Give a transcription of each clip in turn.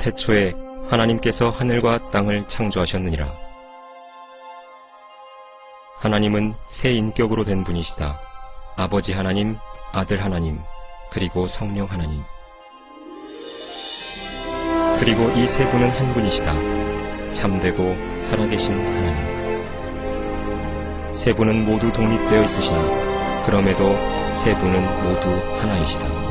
태초에 하나님께서 하늘과 땅을 창조하셨느니라. 하나님은 세 인격으로 된 분이시다. 아버지 하나님, 아들 하나님, 그리고 성령 하나님. 그리고 이 세 분은 한 분이시다. 참되고 살아계신 하나님. 세 분은 모두 독립되어 있으시나 그럼에도 세 분은 모두 하나이시다.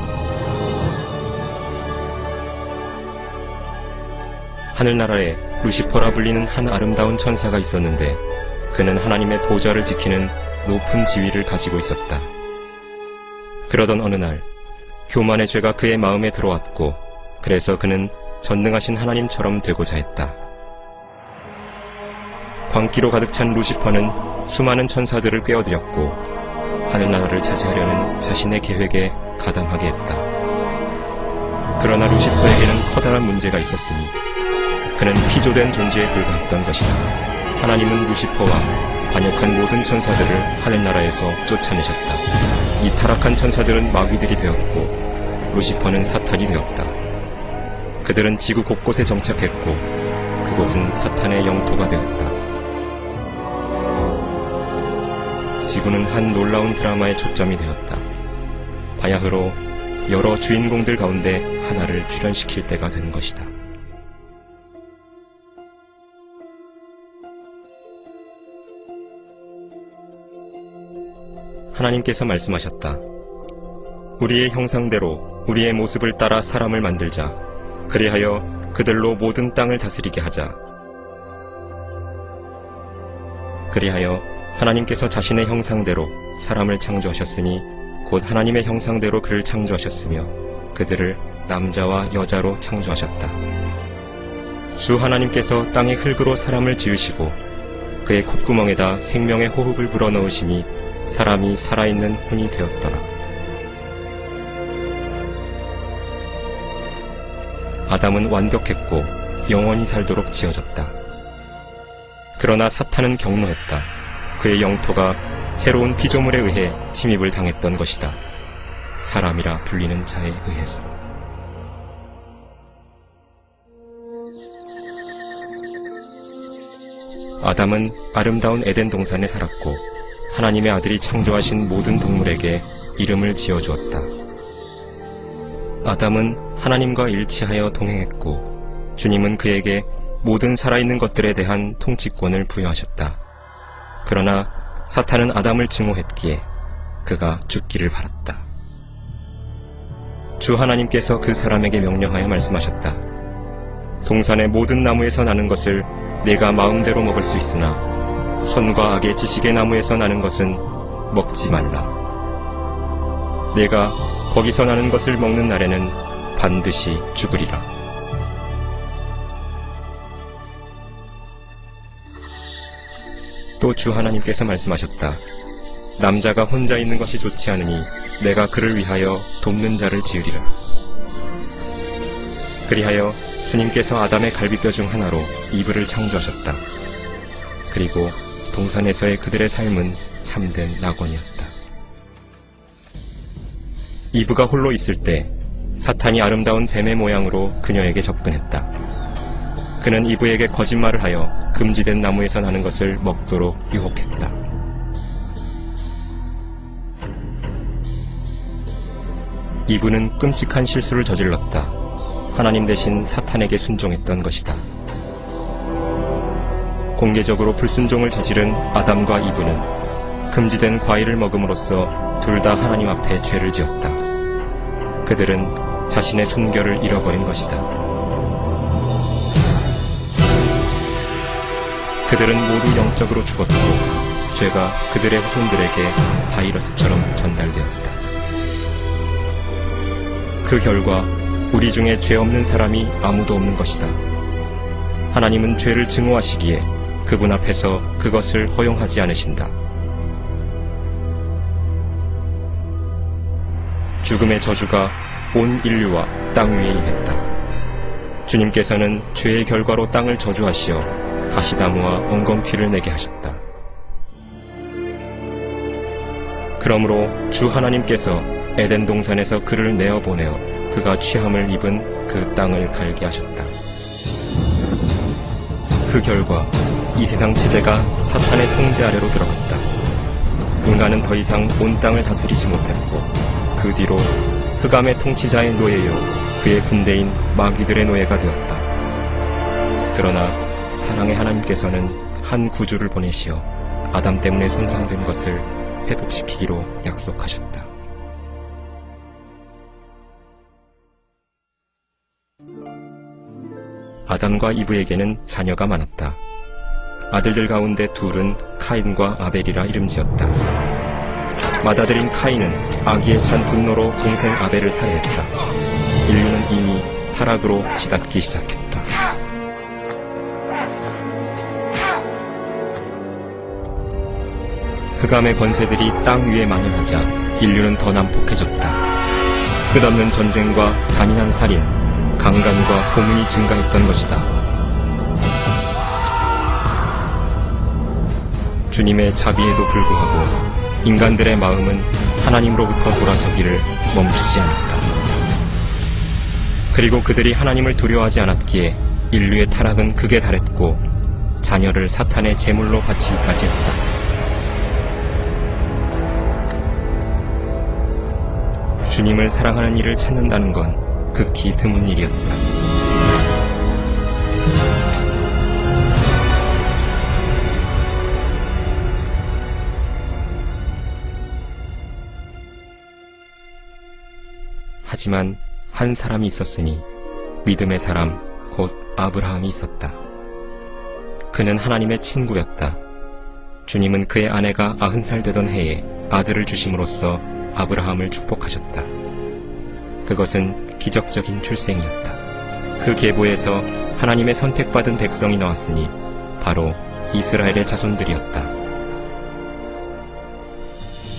하늘나라에 루시퍼라 불리는 한 아름다운 천사가 있었는데 그는 하나님의 보좌를 지키는 높은 지위를 가지고 있었다. 그러던 어느 날 교만의 죄가 그의 마음에 들어왔고 그래서 그는 전능하신 하나님처럼 되고자 했다. 광기로 가득 찬 루시퍼는 수많은 천사들을 꿰어들였고 하늘나라를 차지하려는 자신의 계획에 가담하게 했다. 그러나 루시퍼에게는 커다란 문제가 있었으니 그는 피조된 존재에 불과했던 것이다. 하나님은 루시퍼와 반역한 모든 천사들을 하늘나라에서 쫓아내셨다. 이 타락한 천사들은 마귀들이 되었고 루시퍼는 사탄이 되었다. 그들은 지구 곳곳에 정착했고 그곳은 사탄의 영토가 되었다. 지구는 한 놀라운 드라마의 초점이 되었다. 바야흐로 여러 주인공들 가운데 하나를 출연시킬 때가 된 것이다. 하나님께서 말씀하셨다. 우리의 형상대로 우리의 모습을 따라 사람을 만들자. 그리하여 그들로 모든 땅을 다스리게 하자. 그리하여 하나님께서 자신의 형상대로 사람을 창조하셨으니 곧 하나님의 형상대로 그를 창조하셨으며 그들을 남자와 여자로 창조하셨다. 주 하나님께서 땅의 흙으로 사람을 지으시고 그의 콧구멍에다 생명의 호흡을 불어넣으시니 사람이 살아있는 혼이 되었더라. 아담은 완벽했고 영원히 살도록 지어졌다. 그러나 사탄은 경노했다. 그의 영토가 새로운 피조물에 의해 침입을 당했던 것이다. 사람이라 불리는 자에 의해서. 아담은 아름다운 에덴 동산에 살았고 하나님의 아들이 창조하신 모든 동물에게 이름을 지어주었다. 아담은 하나님과 일치하여 동행했고 주님은 그에게 모든 살아있는 것들에 대한 통치권을 부여하셨다. 그러나 사탄은 아담을 증오했기에 그가 죽기를 바랐다. 주 하나님께서 그 사람에게 명령하여 말씀하셨다. 동산의 모든 나무에서 나는 것을 내가 마음대로 먹을 수 있으나 선과 악의 지식의 나무에서 나는 것은 먹지 말라. 내가 거기서 나는 것을 먹는 날에는 반드시 죽으리라. 또 주 하나님께서 말씀하셨다. 남자가 혼자 있는 것이 좋지 않으니 내가 그를 위하여 돕는 자를 지으리라. 그리하여 주님께서 아담의 갈비뼈 중 하나로 이브를 창조하셨다. 그리고 동산에서의 그들의 삶은 참된 낙원이었다. 이브가 홀로 있을 때 사탄이 아름다운 뱀의 모양으로 그녀에게 접근했다. 그는 이브에게 거짓말을 하여 금지된 나무에서 나는 것을 먹도록 유혹했다. 이브는 끔찍한 실수를 저질렀다. 하나님 대신 사탄에게 순종했던 것이다. 공개적으로 불순종을 저지른 아담과 이브는 금지된 과일을 먹음으로써 둘 다 하나님 앞에 죄를 지었다. 그들은 자신의 순결을 잃어버린 것이다. 그들은 모두 영적으로 죽었고 죄가 그들의 후손들에게 바이러스처럼 전달되었다. 그 결과 우리 중에 죄 없는 사람이 아무도 없는 것이다. 하나님은 죄를 증오하시기에 그분 앞에서 그것을 허용하지 않으신다. 죽음의 저주가 온 인류와 땅 위에 임했다. 주님께서는 죄의 결과로 땅을 저주하시어 가시나무와 엉겅퀴를 내게 하셨다. 그러므로 주 하나님께서 에덴 동산에서 그를 내어보내어 그가 취함을 입은 그 땅을 갈게 하셨다. 그 결과 이 세상 체제가 사탄의 통제 아래로 들어갔다. 인간은 더 이상 온 땅을 다스리지 못했고 그 뒤로 흑암의 통치자의 노예요 그의 군대인 마귀들의 노예가 되었다. 그러나 사랑의 하나님께서는 한 구주를 보내시어 아담 때문에 손상된 것을 회복시키기로 약속하셨다. 아담과 이브에게는 자녀가 많았다. 아들들 가운데 둘은 카인과 아벨이라 이름지었다. 맏아들인 카인은 악의에 찬 분노로 동생 아벨을 살해했다. 인류는 이미 타락으로 치닫기 시작했다. 흑암의 권세들이 땅 위에 만연하자 인류는 더 난폭해졌다. 끝없는 전쟁과 잔인한 살인, 강간과 고문이 증가했던 것이다. 주님의 자비에도 불구하고 인간들의 마음은 하나님으로부터 돌아서기를 멈추지 않았다. 그리고 그들이 하나님을 두려워하지 않았기에 인류의 타락은 극에 달했고 자녀를 사탄의 제물로 바치기까지 했다. 주님을 사랑하는 이를 찾는다는 건 극히 드문 일이었다. 하지만 한 사람이 있었으니 믿음의 사람 곧 아브라함이 있었다. 그는 하나님의 친구였다. 주님은 그의 아내가 90살 되던 해에 아들을 주심으로써 아브라함을 축복하셨다. 그것은 기적적인 출생이었다. 그 계보에서 하나님의 선택받은 백성이 나왔으니 바로 이스라엘의 자손들이었다.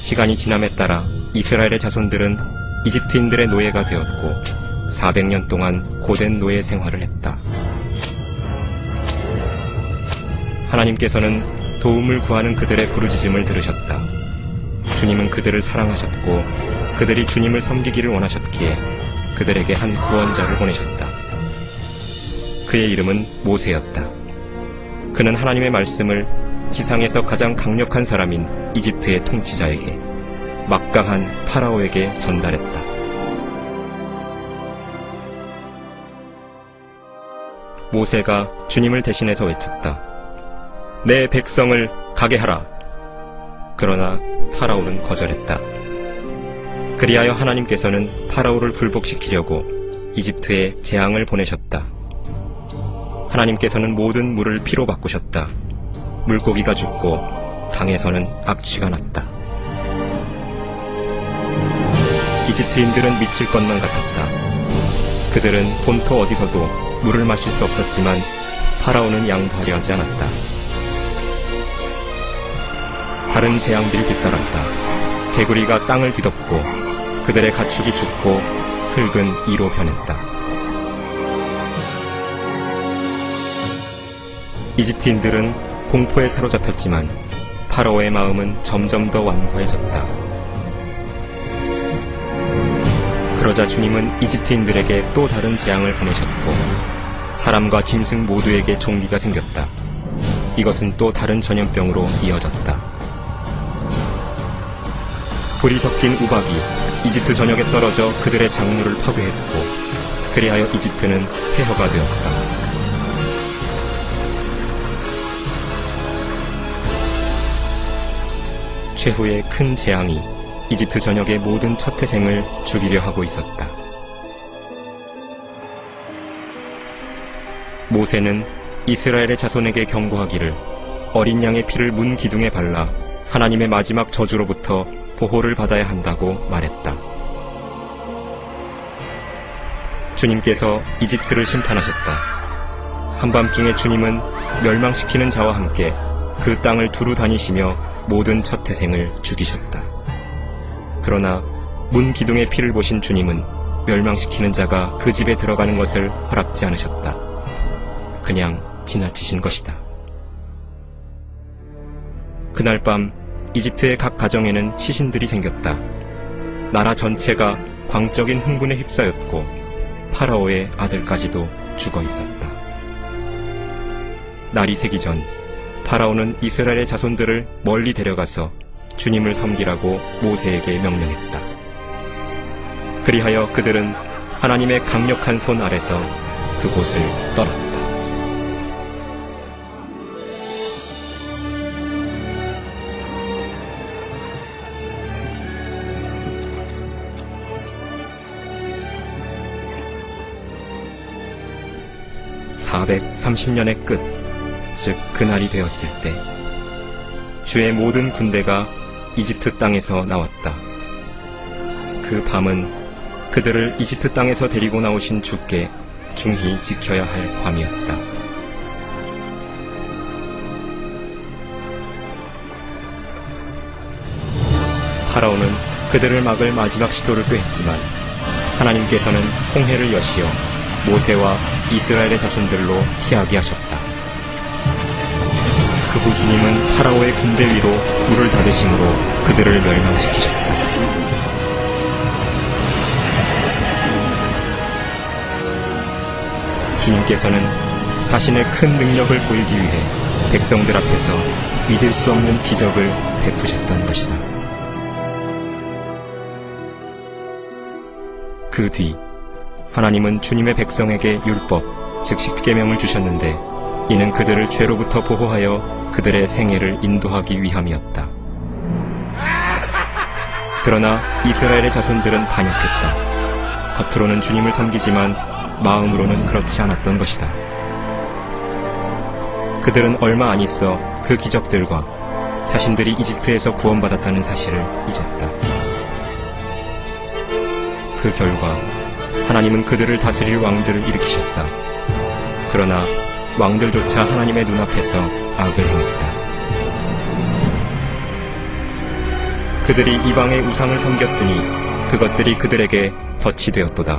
시간이 지남에 따라 이스라엘의 자손들은 이집트인들의 노예가 되었고 400년 동안 고된 노예 생활을 했다. 하나님께서는 도움을 구하는 그들의 부르짖음을 들으셨다. 주님은 그들을 사랑하셨고 그들이 주님을 섬기기를 원하셨기에 그들에게 한 구원자를 보내셨다. 그의 이름은 모세였다. 그는 하나님의 말씀을 지상에서 가장 강력한 사람인 이집트의 통치자에게, 막강한 파라오에게 전달했다. 모세가 주님을 대신해서 외쳤다. 내 백성을 가게 하라. 그러나 파라오는 거절했다. 그리하여 하나님께서는 파라오를 굴복시키려고 이집트에 재앙을 보내셨다. 하나님께서는 모든 물을 피로 바꾸셨다. 물고기가 죽고 강에서는 악취가 났다. 이집트인들은 미칠 것만 같았다. 그들은 본토 어디서도 물을 마실 수 없었지만 파라오는 양보하려 하지 않았다. 다른 재앙들이 뒤따랐다. 개구리가 땅을 뒤덮고 그들의 가축이 죽고 흙은 이로 변했다. 이집트인들은 공포에 사로잡혔지만 파라오의 마음은 점점 더 완고해졌다. 그러자 주님은 이집트인들에게 또 다른 재앙을 보내셨고 사람과 짐승 모두에게 종기가 생겼다. 이것은 또 다른 전염병으로 이어졌다. 불이 섞인 우박이 이집트 전역에 떨어져 그들의 작물을 파괴했고 그리하여 이집트는 폐허가 되었다. 최후의 큰 재앙이 이집트 전역의 모든 첫 태생을 죽이려 하고 있었다. 모세는 이스라엘의 자손에게 경고하기를 어린 양의 피를 문 기둥에 발라 하나님의 마지막 저주로부터 보호를 받아야 한다고 말했다. 주님께서 이집트를 심판하셨다. 한밤중에 주님은 멸망시키는 자와 함께 그 땅을 두루 다니시며 모든 첫 태생을 죽이셨다. 그러나 문 기둥의 피를 보신 주님은 멸망시키는 자가 그 집에 들어가는 것을 허락지 않으셨다. 그냥 지나치신 것이다. 그날 밤 이집트의 각 가정에는 시신들이 생겼다. 나라 전체가 광적인 흥분에 휩싸였고 파라오의 아들까지도 죽어 있었다. 날이 새기 전 파라오는 이스라엘의 자손들을 멀리 데려가서 주님을 섬기라고 모세에게 명령했다. 그리하여 그들은 하나님의 강력한 손 아래서 그곳을 떠났다. (430년의 끝), 즉 그날이 되었을 때 주의 모든 군대가 이집트 땅에서 나왔다. 그 밤은 그들을 이집트 땅에서 데리고 나오신 주께 중히 지켜야 할 밤이었다. 파라오는 그들을 막을 마지막 시도를 꾀했지만 하나님께서는 홍해를 여시어 모세와 이스라엘의 자손들로 피하게 하셨다. 그 후 주님은 파라오의 군대 위로 물을 닫으심으로 그들을 멸망시키셨다. 주님께서는 자신의 큰 능력을 보이기 위해 백성들 앞에서 믿을 수 없는 기적을 베푸셨던 것이다. 그 뒤 하나님은 주님의 백성에게 율법, 즉 십계명을 주셨는데 이는 그들을 죄로부터 보호하여 그들의 생애를 인도하기 위함이었다. 그러나 이스라엘의 자손들은 반역했다. 겉으로는 주님을 섬기지만 마음으로는 그렇지 않았던 것이다. 그들은 얼마 안 있어 그 기적들과 자신들이 이집트에서 구원받았다는 사실을 잊었다. 그 결과 하나님은 그들을 다스릴 왕들을 일으키셨다. 그러나 왕들조차 하나님의 눈앞에서 악을 행했다. 그들이 이방의 우상을 섬겼으니 그것들이 그들에게 덫이 되었도다.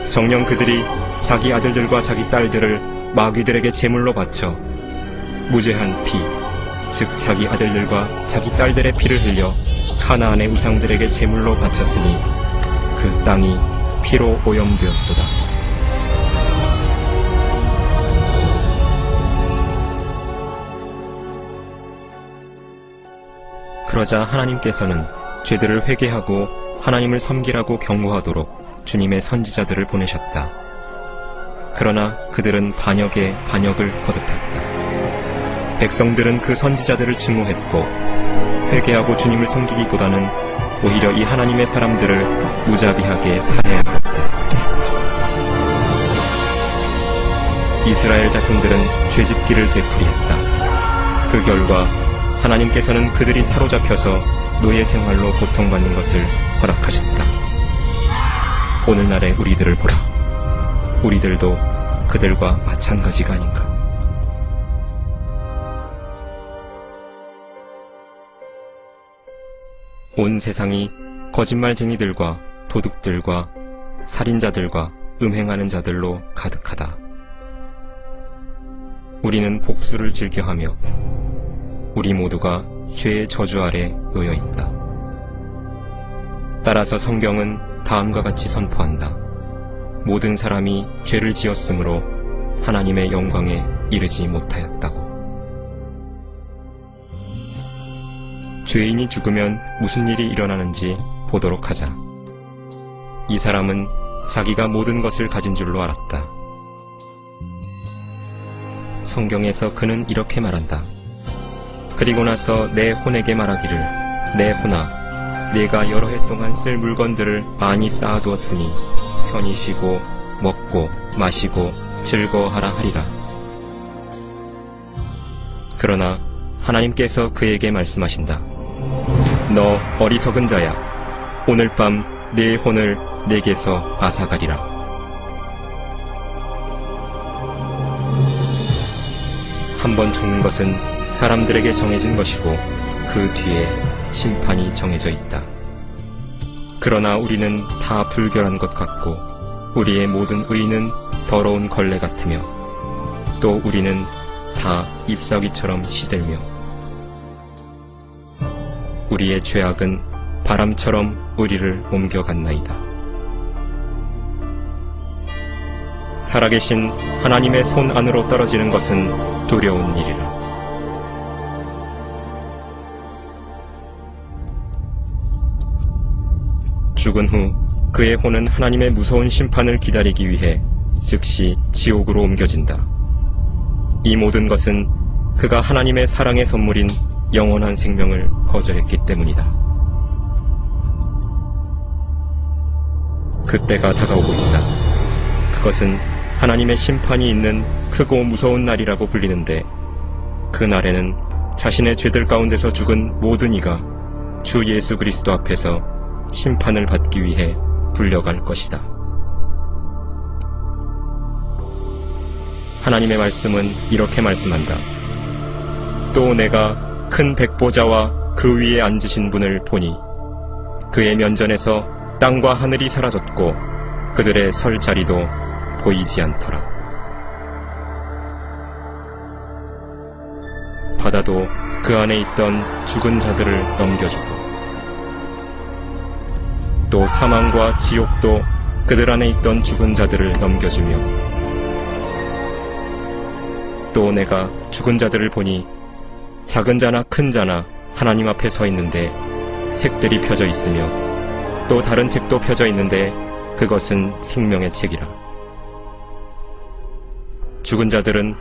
정녕 그들이 자기 아들들과 자기 딸들을 마귀들에게 제물로 바쳐 무죄한 피, 즉 자기 아들들과 자기 딸들의 피를 흘려 가나안의 우상들에게 제물로 바쳤으니 그 땅이 피로 오염되었도다. 그러자 하나님께서는 죄들을 회개하고 하나님을 섬기라고 경고하도록 주님의 선지자들을 보내셨다. 그러나 그들은 반역에 반역을 거듭했다. 백성들은 그 선지자들을 증오했고 회개하고 주님을 섬기기보다는 오히려 이 하나님의 사람들을 무자비하게 살해해버렸다. 이스라엘 자손들은 죄짓기를 되풀이했다. 그 결과 하나님께서는 그들이 사로잡혀서 노예 생활로 고통받는 것을 허락하셨다. 오늘날의 우리들을 보라. 우리들도 그들과 마찬가지가 아닌가. 온 세상이 거짓말쟁이들과 도둑들과 살인자들과 음행하는 자들로 가득하다. 우리는 복수를 즐겨하며 우리 모두가 죄의 저주 아래 놓여 있다. 따라서 성경은 다음과 같이 선포한다. 모든 사람이 죄를 지었으므로 하나님의 영광에 이르지 못하였다고. 죄인이 죽으면 무슨 일이 일어나는지 보도록 하자. 이 사람은 자기가 모든 것을 가진 줄로 알았다. 성경에서 그는 이렇게 말한다. 그리고 나서 내 혼에게 말하기를 내 혼아, 내가 여러 해 동안 쓸 물건들을 많이 쌓아두었으니 편히 쉬고 먹고 마시고 즐거워하라 하리라. 그러나 하나님께서 그에게 말씀하신다. 너 어리석은 자야. 오늘 밤 네 혼을 내게서 앗아가리라. 한 번 죽는 것은 사람들에게 정해진 것이고 그 뒤에 심판이 정해져 있다. 그러나 우리는 다 불결한 것 같고 우리의 모든 의는 더러운 걸레 같으며 또 우리는 다 잎사귀처럼 시들며 우리의 죄악은 바람처럼 우리를 옮겨갔나이다. 살아계신 하나님의 손 안으로 떨어지는 것은 두려운 일이라. 죽은 후 그의 혼은 하나님의 무서운 심판을 기다리기 위해 즉시 지옥으로 옮겨진다. 이 모든 것은 그가 하나님의 사랑의 선물인 영원한 생명을 거절했기 때문이다. 그때가 다가오고 있다. 그것은 하나님의 심판이 있는 크고 무서운 날이라고 불리는데, 그 날에는 자신의 죄들 가운데서 죽은 모든 이가 주 예수 그리스도 앞에서 심판을 받기 위해 불려갈 것이다. 하나님의 말씀은 이렇게 말씀한다. 또 내가 큰 백보자와 그 위에 앉으신 분을 보니 그의 면전에서 땅과 하늘이 사라졌고 그들의 설 자리도 보이지 않더라. 바다도 그 안에 있던 죽은 자들을 넘겨주고 또 사망과 지옥도 그들 안에 있던 죽은 자들을 넘겨주며, 또 내가 죽은 자들을 보니 작은 자나 큰 자나 하나님 앞에 서 있는데 책들이 펴져 있으며 또 다른 책도 펴져 있는데 그것은 생명의 책이라. 죽은 자들은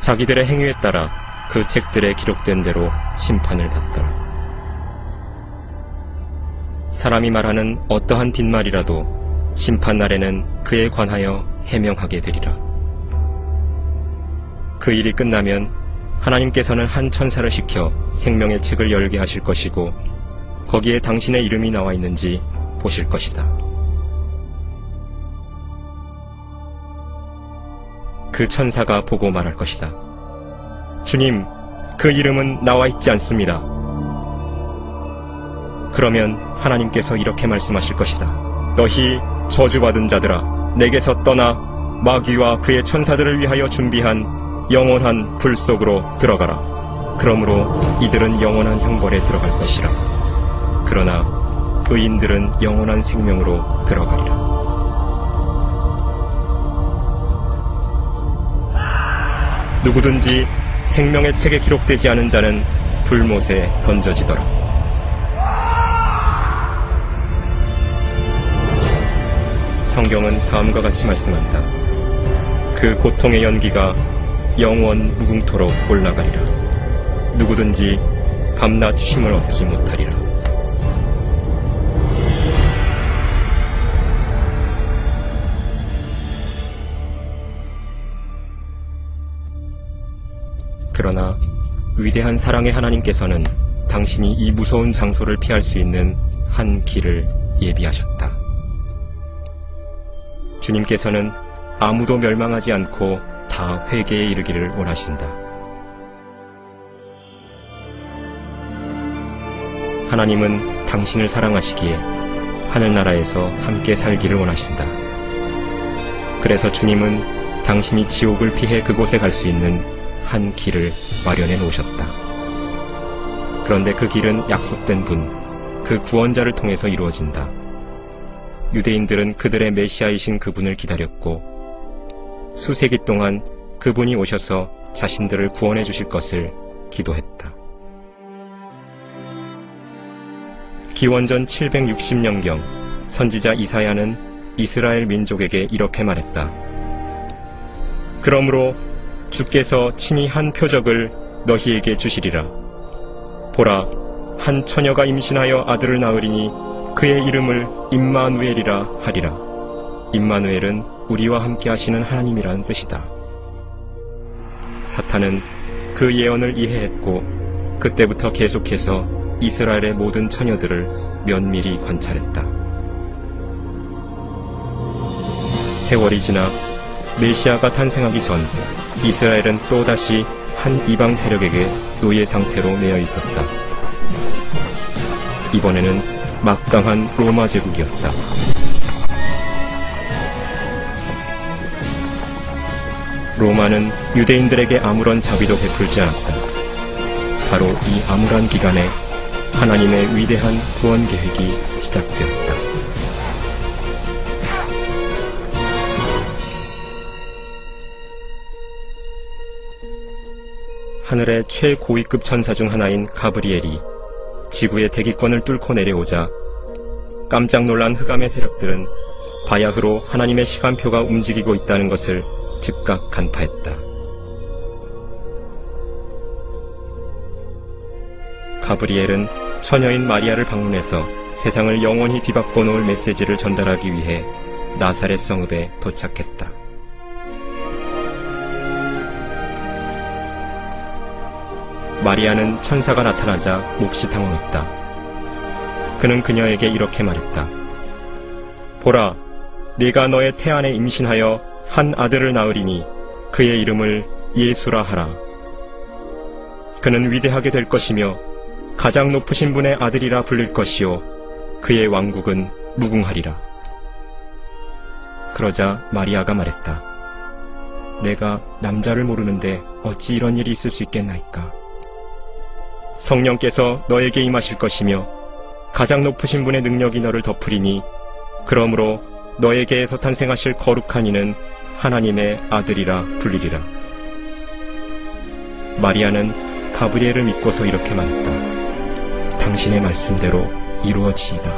자기들의 행위에 따라 그 책들에 기록된 대로 심판을 받더라. 사람이 말하는 어떠한 빈말이라도 심판날에는 그에 관하여 해명하게 되리라. 그 일이 끝나면 하나님께서는 한 천사를 시켜 생명의 책을 열게 하실 것이고 거기에 당신의 이름이 나와 있는지 보실 것이다. 그 천사가 보고 말할 것이다. 주님, 그 이름은 나와 있지 않습니다. 그러면 하나님께서 이렇게 말씀하실 것이다. 너희 저주받은 자들아, 내게서 떠나 마귀와 그의 천사들을 위하여 준비한 영원한 불 속으로 들어가라. 그러므로 이들은 영원한 형벌에 들어갈 것이라. 그러나 의인들은 영원한 생명으로 들어가리라. 누구든지 생명의 책에 기록되지 않은 자는 불못에 던져지더라. 성경은 다음과 같이 말씀한다. 그 고통의 연기가 영원 무궁토록 올라가리라. 누구든지 밤낮 쉼을 얻지 못하리라. 그러나 위대한 사랑의 하나님께서는 당신이 이 무서운 장소를 피할 수 있는 한 길을 예비하셨다. 주님께서는 아무도 멸망하지 않고 다 회개에 이르기를 원하신다. 하나님은 당신을 사랑하시기에 하늘나라에서 함께 살기를 원하신다. 그래서 주님은 당신이 지옥을 피해 그곳에 갈 수 있는 한 길을 마련해 놓으셨다. 그런데 그 길은 약속된 분, 그 구원자를 통해서 이루어진다. 유대인들은 그들의 메시아이신 그분을 기다렸고 수세기 동안 그분이 오셔서 자신들을 구원해 주실 것을 기도했다. 기원전 760년경 선지자 이사야는 이스라엘 민족에게 이렇게 말했다. 그러므로 주께서 친히 한 표적을 너희에게 주시리라. 보라, 한 처녀가 임신하여 아들을 낳으리니 그의 이름을 임마누엘이라 하리라. 임마누엘은 우리와 함께 하시는 하나님이라는 뜻이다. 사탄은 그 예언을 이해했고 그때부터 계속해서 이스라엘의 모든 처녀들을 면밀히 관찰했다. 세월이 지나 메시아가 탄생하기 전 이스라엘은 또다시 한 이방 세력에게 노예 상태로 매여 있었다. 이번에는 막강한 로마 제국이었다. 로마는 유대인들에게 아무런 자비도 베풀지 않았다. 바로 이 암울한 기간에 하나님의 위대한 구원 계획이 시작되었다. 하늘의 최고위급 천사 중 하나인 가브리엘이 지구의 대기권을 뚫고 내려오자 깜짝 놀란 흑암의 세력들은 바야흐로 하나님의 시간표가 움직이고 있다는 것을 즉각 간파했다. 가브리엘은 처녀인 마리아를 방문해서 세상을 영원히 뒤바꿔 놓을 메시지를 전달하기 위해 나사렛 성읍에 도착했다. 마리아는 천사가 나타나자 몹시 당황했다. 그는 그녀에게 이렇게 말했다. 보라, 네가 너의 태안에 임신하여 한 아들을 낳으리니 그의 이름을 예수라 하라. 그는 위대하게 될 것이며 가장 높으신 분의 아들이라 불릴 것이요 그의 왕국은 무궁하리라. 그러자 마리아가 말했다. 내가 남자를 모르는데 어찌 이런 일이 있을 수 있겠나이까. 성령께서 너에게 임하실 것이며 가장 높으신 분의 능력이 너를 덮으리니 그러므로 너에게서 탄생하실 거룩한 이는 하나님의 아들이라 불리리라. 마리아는 가브리엘을 믿고서 이렇게 말했다. 당신의 말씀대로 이루어지이다.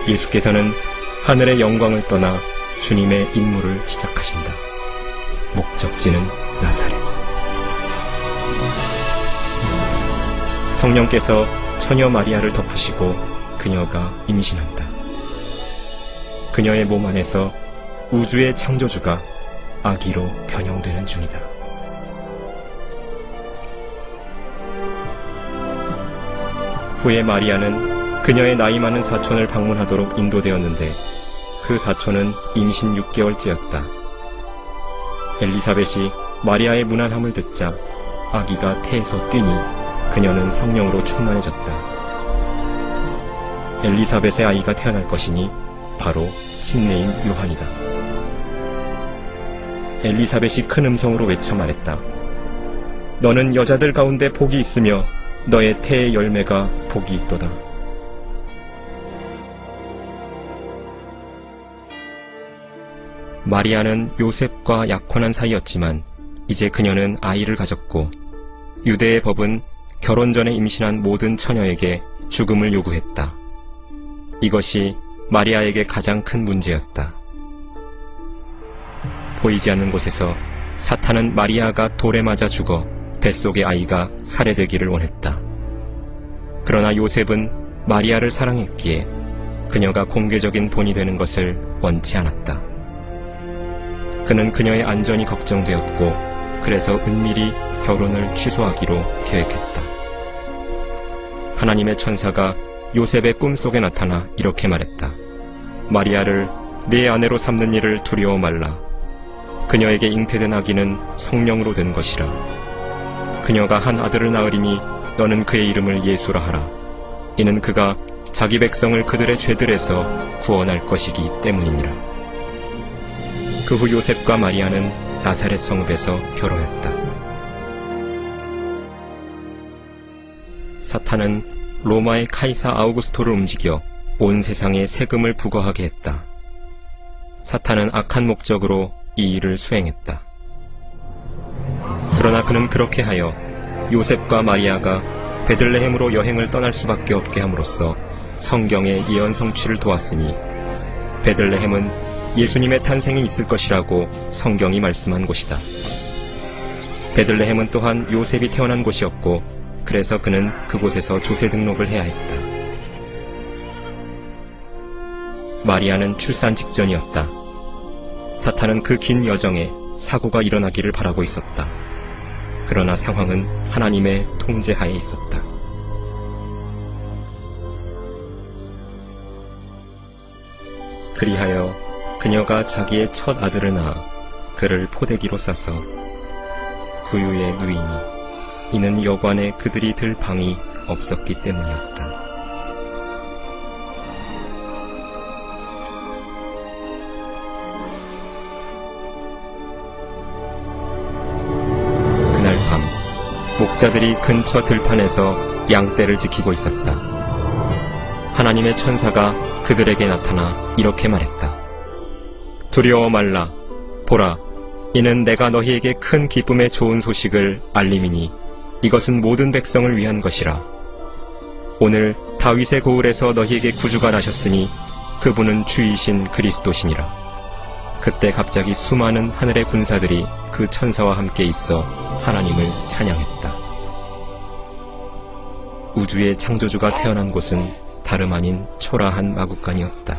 예수께서는 하늘의 영광을 떠나 주님의 임무를 시작하신다. 목적지는 나사렛. 성령께서 처녀 마리아를 덮으시고 그녀가 임신한다. 그녀의 몸 안에서 우주의 창조주가 아기로 변형되는 중이다. 후에 마리아는 그녀의 나이 많은 사촌을 방문하도록 인도되었는데 그 사촌은 임신 6개월째였다. 엘리사벳이 마리아의 무난함을 듣자 아기가 태에서 뛰니 그녀는 성령으로 충만해졌다. 엘리사벳의 아이가 태어날 것이니 바로 친내인 요한이다. 엘리사벳이 큰 음성으로 외쳐 말했다. 너는 여자들 가운데 복이 있으며 너의 태의 열매가 복이 있도다. 마리아는 요셉과 약혼한 사이였지만 이제 그녀는 아이를 가졌고 유대의 법은 결혼 전에 임신한 모든 처녀에게 죽음을 요구했다. 이것이 마리아에게 가장 큰 문제였다. 보이지 않는 곳에서 사탄은 마리아가 돌에 맞아 죽어 뱃속의 아이가 살해되기를 원했다. 그러나 요셉은 마리아를 사랑했기에 그녀가 공개적인 본이 되는 것을 원치 않았다. 그는 그녀의 안전이 걱정되었고 그래서 은밀히 결혼을 취소하기로 계획했다. 하나님의 천사가 요셉의 꿈속에 나타나 이렇게 말했다. 마리아를 내 아내로 삼는 일을 두려워 말라. 그녀에게 잉태된 아기는 성령으로 된 것이라. 그녀가 한 아들을 낳으리니 너는 그의 이름을 예수라 하라. 이는 그가 자기 백성을 그들의 죄들에서 구원할 것이기 때문이니라. 그 후 요셉과 마리아는 나사렛 성읍에서 결혼했다. 사탄은 로마의 카이사 아우구스토를 움직여 온 세상에 세금을 부과하게 했다. 사탄은 악한 목적으로 이 일을 수행했다. 그러나 그는 그렇게 하여 요셉과 마리아가 베들레헴으로 여행을 떠날 수밖에 없게 함으로써 성경의 예언 성취를 도왔으니 베들레헴은 예수님의 탄생이 있을 것이라고 성경이 말씀한 곳이다. 베들레헴은 또한 요셉이 태어난 곳이었고 그래서 그는 그곳에서 조세 등록을 해야 했다. 마리아는 출산 직전이었다. 사탄은 그 긴 여정에 사고가 일어나기를 바라고 있었다. 그러나 상황은 하나님의 통제하에 있었다. 그리하여 그녀가 자기의 첫 아들을 낳아 그를 포대기로 싸서 구유에 누이니 이는 여관에 그들이 들 방이 없었기 때문이었다. 그날 밤 목자들이 근처 들판에서 양떼를 지키고 있었다. 하나님의 천사가 그들에게 나타나 이렇게 말했다. 두려워 말라. 보라, 이는 내가 너희에게 큰 기쁨의 좋은 소식을 알림이니 이것은 모든 백성을 위한 것이라. 오늘 다윗의 고을에서 너희에게 구주가 나셨으니 그분은 주이신 그리스도시니라. 그때 갑자기 수많은 하늘의 군사들이 그 천사와 함께 있어 하나님을 찬양했다. 우주의 창조주가 태어난 곳은 다름 아닌 초라한 마구간이었다.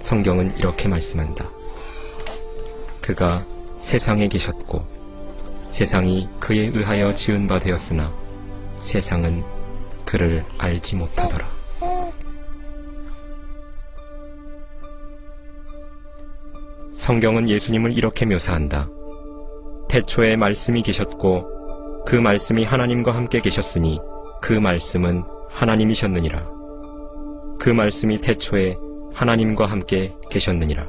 성경은 이렇게 말씀한다. 그가 세상에 계셨고 세상이 그에 의하여 지은 바 되었으나 세상은 그를 알지 못하더라. 성경은 예수님을 이렇게 묘사한다. 태초에 말씀이 계셨고 그 말씀이 하나님과 함께 계셨으니 그 말씀은 하나님이셨느니라. 그 말씀이 태초에 하나님과 함께 계셨느니라.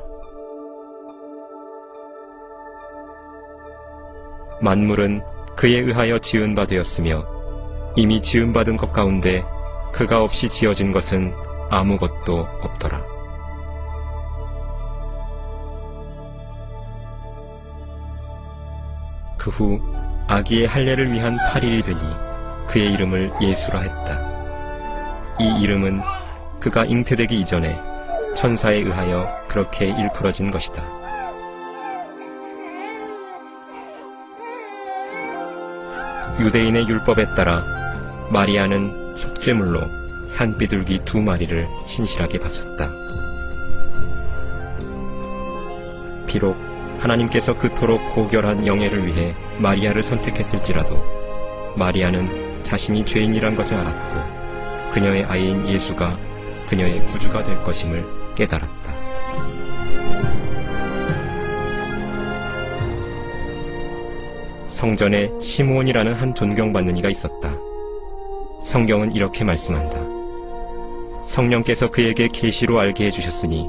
만물은 그에 의하여 지은 바 되었으며 이미 지음받은 것 가운데 그가 없이 지어진 것은 아무것도 없더라. 그 후 아기의 할례를 위한 8일이 되니 그의 이름을 예수라 했다. 이 이름은 그가 잉태되기 이전에 천사에 의하여 그렇게 일컬어진 것이다. 유대인의 율법에 따라 마리아는 속죄물로 산비둘기 2마리를 신실하게 바쳤다. 비록 하나님께서 그토록 고결한 영예를 위해 마리아를 선택했을지라도 마리아는 자신이 죄인이란 것을 알았고 그녀의 아이인 예수가 그녀의 구주가 될 것임을 깨달았다. 성전에 시므온이라는 한 존경받는 이가 있었다. 성경은 이렇게 말씀한다. 성령께서 그에게 계시로 알게 해주셨으니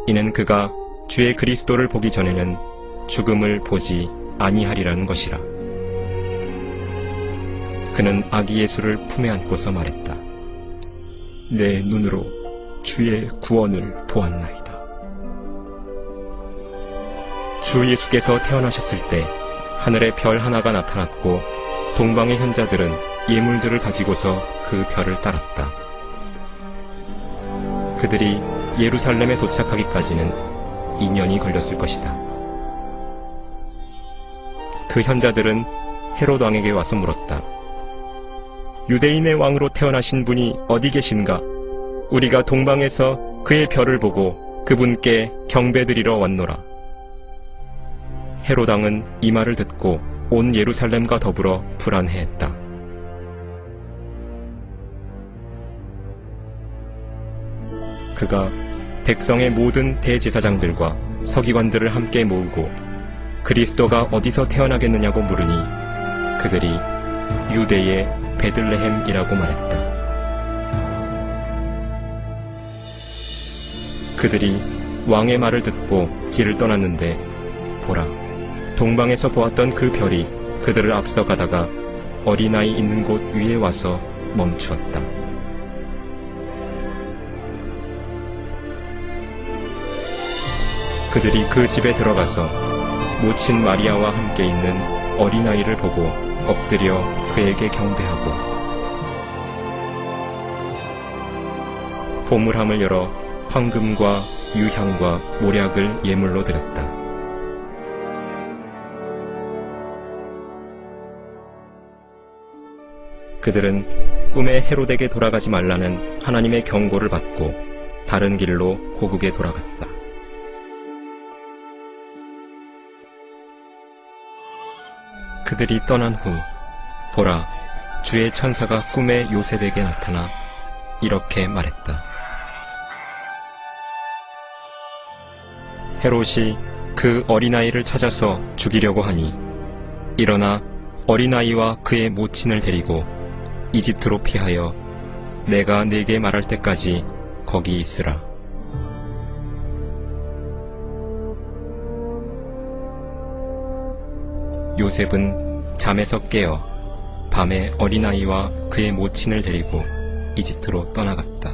이는 그가 주의 그리스도를 보기 전에는 죽음을 보지 아니하리라는 것이라. 그는 아기 예수를 품에 안고서 말했다. 내 눈으로 주의 구원을 보았나이다. 주 예수께서 태어나셨을 때 하늘에 별 하나가 나타났고 동방의 현자들은 예물들을 가지고서 그 별을 따랐다. 그들이 예루살렘에 도착하기까지는 2년이 걸렸을 것이다. 그 현자들은 헤롯 왕에게 와서 물었다. 유대인의 왕으로 태어나신 분이 어디 계신가? 우리가 동방에서 그의 별을 보고 그분께 경배드리러 왔노라. 헤롯 왕은 이 말을 듣고 온 예루살렘과 더불어 불안해했다. 그가 백성의 모든 대제사장들과 서기관들을 함께 모으고 그리스도가 어디서 태어나겠느냐고 물으니 그들이 유대의 베들레헴이라고 말했다. 그들이 왕의 말을 듣고 길을 떠났는데 보라, 동방에서 보았던 그 별이 그들을 앞서가다가 어린아이 있는 곳 위에 와서 멈추었다. 그들이 그 집에 들어가서 모친 마리아와 함께 있는 어린아이를 보고 엎드려 그에게 경배하고 보물함을 열어 황금과 유향과 모략을 예물로 드렸다. 그들은 꿈에 헤롯에게 돌아가지 말라는 하나님의 경고를 받고 다른 길로 고국에 돌아갔다. 그들이 떠난 후 보라, 주의 천사가 꿈에 요셉에게 나타나 이렇게 말했다. 헤롯이 그 어린아이를 찾아서 죽이려고 하니 일어나 어린아이와 그의 모친을 데리고 이집트로 피하여 내가 네게 말할 때까지 거기 있으라. 요셉은 잠에서 깨어 밤에 어린아이와 그의 모친을 데리고 이집트로 떠나갔다.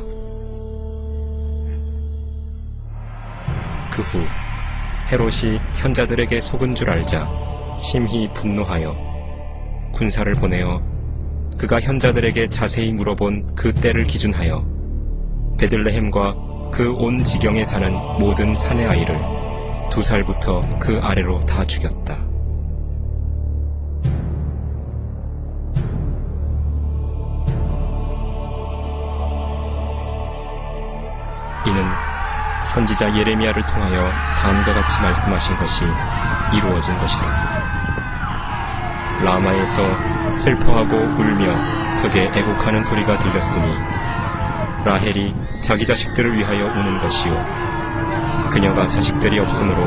그 그 후 헤롯이 현자들에게 속은 줄 알자 심히 분노하여 군사를 보내어 그가 현자들에게 자세히 물어본 그 때를 기준하여 베들레헴과 그 온 지경에 사는 모든 사내 아이를 2살부터 그 아래로 다 죽였다. 이는 선지자 예레미야를 통하여 다음과 같이 말씀하신 것이 이루어진 것이다. 라마에서 슬퍼하고 울며 크게 애곡하는 소리가 들렸으니 라헬이 자기 자식들을 위하여 우는 것이요 그녀가 자식들이 없으므로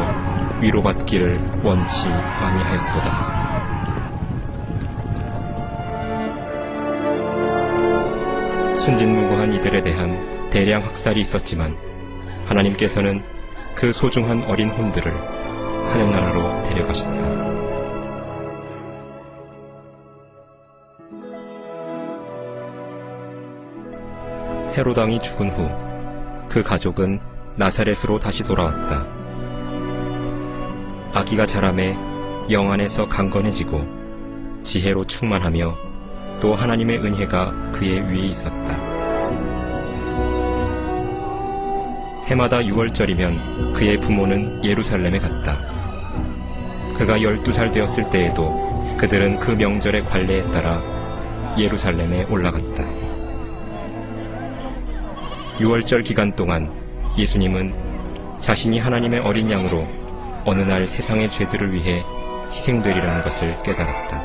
위로받기를 원치 아니하였도다. 순진무구한 이들에 대한 대량 학살이 있었지만 하나님께서는 그 소중한 어린 혼들을 하늘나라로 데려가셨다. 헤롯 왕이 죽은 후 그 가족은 나사렛으로 다시 돌아왔다. 아기가 자라매 영 안에서 강건해지고 지혜로 충만하며 또 하나님의 은혜가 그의 위에 있었다. 해마다 6월절이면 그의 부모는 예루살렘에 갔다. 그가 12살 되었을 때에도 그들은 그 명절의 관례에 따라 예루살렘에 올라갔다. 6월절 기간 동안 예수님은 자신이 하나님의 어린 양으로 어느 날 세상의 죄들을 위해 희생되리라는 것을 깨달았다.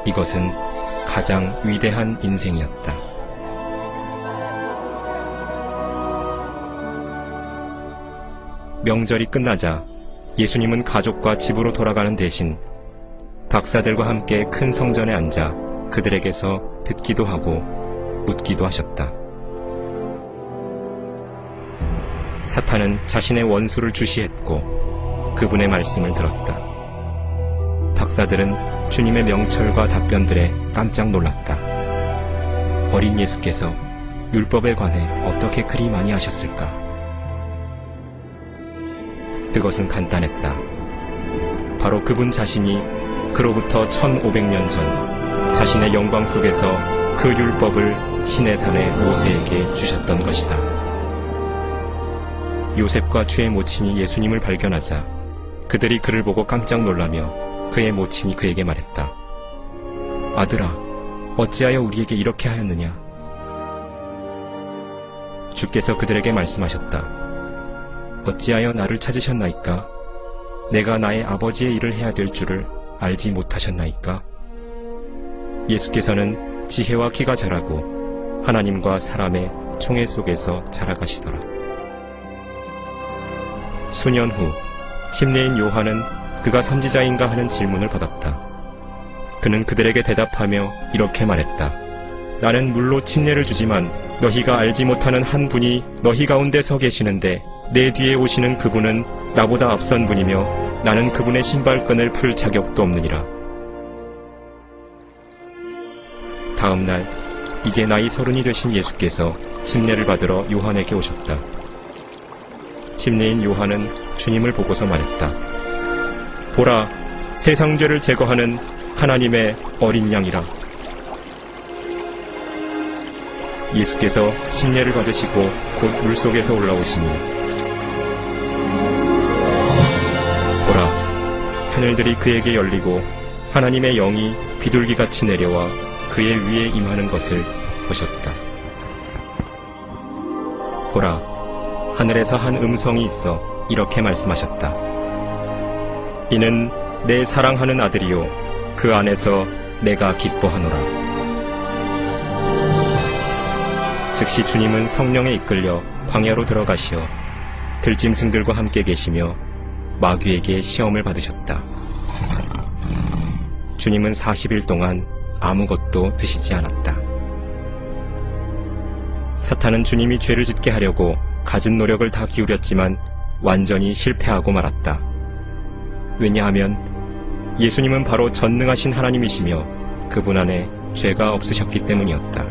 이것은 가장 위대한 인생이었다. 명절이 끝나자 예수님은 가족과 집으로 돌아가는 대신 박사들과 함께 큰 성전에 앉아 그들에게서 듣기도 하고 묻기도 하셨다. 사탄은 자신의 원수를 주시했고 그분의 말씀을 들었다. 박사들은 주님의 명철과 답변들에 깜짝 놀랐다. 어린 예수께서 율법에 관해 어떻게 그리 많이 하셨을까? 그것은 간단했다. 바로 그분 자신이 그로부터 1500년 전 자신의 영광 속에서 그 율법을 시내산의 모세에게 주셨던 것이다. 요셉과 주의 모친이 예수님을 발견하자 그들이 그를 보고 깜짝 놀라며 그의 모친이 그에게 말했다. 아들아, 어찌하여 우리에게 이렇게 하였느냐? 주께서 그들에게 말씀하셨다. 어찌하여 나를 찾으셨나이까? 내가 나의 아버지의 일을 해야 될 줄을 알지 못하셨나이까? 예수께서는 지혜와 키가 자라고 하나님과 사람의 총애 속에서 자라가시더라. 수년 후 침례인 요한은 그가 선지자인가 하는 질문을 받았다. 그는 그들에게 대답하며 이렇게 말했다. 나는 물로 침례를 주지만 너희가 알지 못하는 한 분이 너희 가운데 서 계시는데 내 뒤에 오시는 그분은 나보다 앞선 분이며 나는 그분의 신발끈을 풀 자격도 없느니라. 다음 날 이제 나이 30이 되신 예수께서 침례를 받으러 요한에게 오셨다. 침례인 요한은 주님을 보고서 말했다. 보라, 세상 죄를 제거하는 하나님의 어린 양이라. 예수께서 침례를 받으시고 곧 물속에서 올라오시니 보라, 하늘들이 그에게 열리고 하나님의 영이 비둘기같이 내려와 그의 위에 임하는 것을 보셨다. 보라, 하늘에서 한 음성이 있어 이렇게 말씀하셨다. 이는 내 사랑하는 아들이요 그 안에서 내가 기뻐하노라. 즉시 주님은 성령에 이끌려 광야로 들어가시어 들짐승들과 함께 계시며 마귀에게 시험을 받으셨다. 주님은 40일 동안 아무것도 드시지 않았다. 사탄은 주님이 죄를 짓게 하려고 갖은 노력을 다 기울였지만 완전히 실패하고 말았다. 왜냐하면 예수님은 바로 전능하신 하나님이시며 그분 안에 죄가 없으셨기 때문이었다.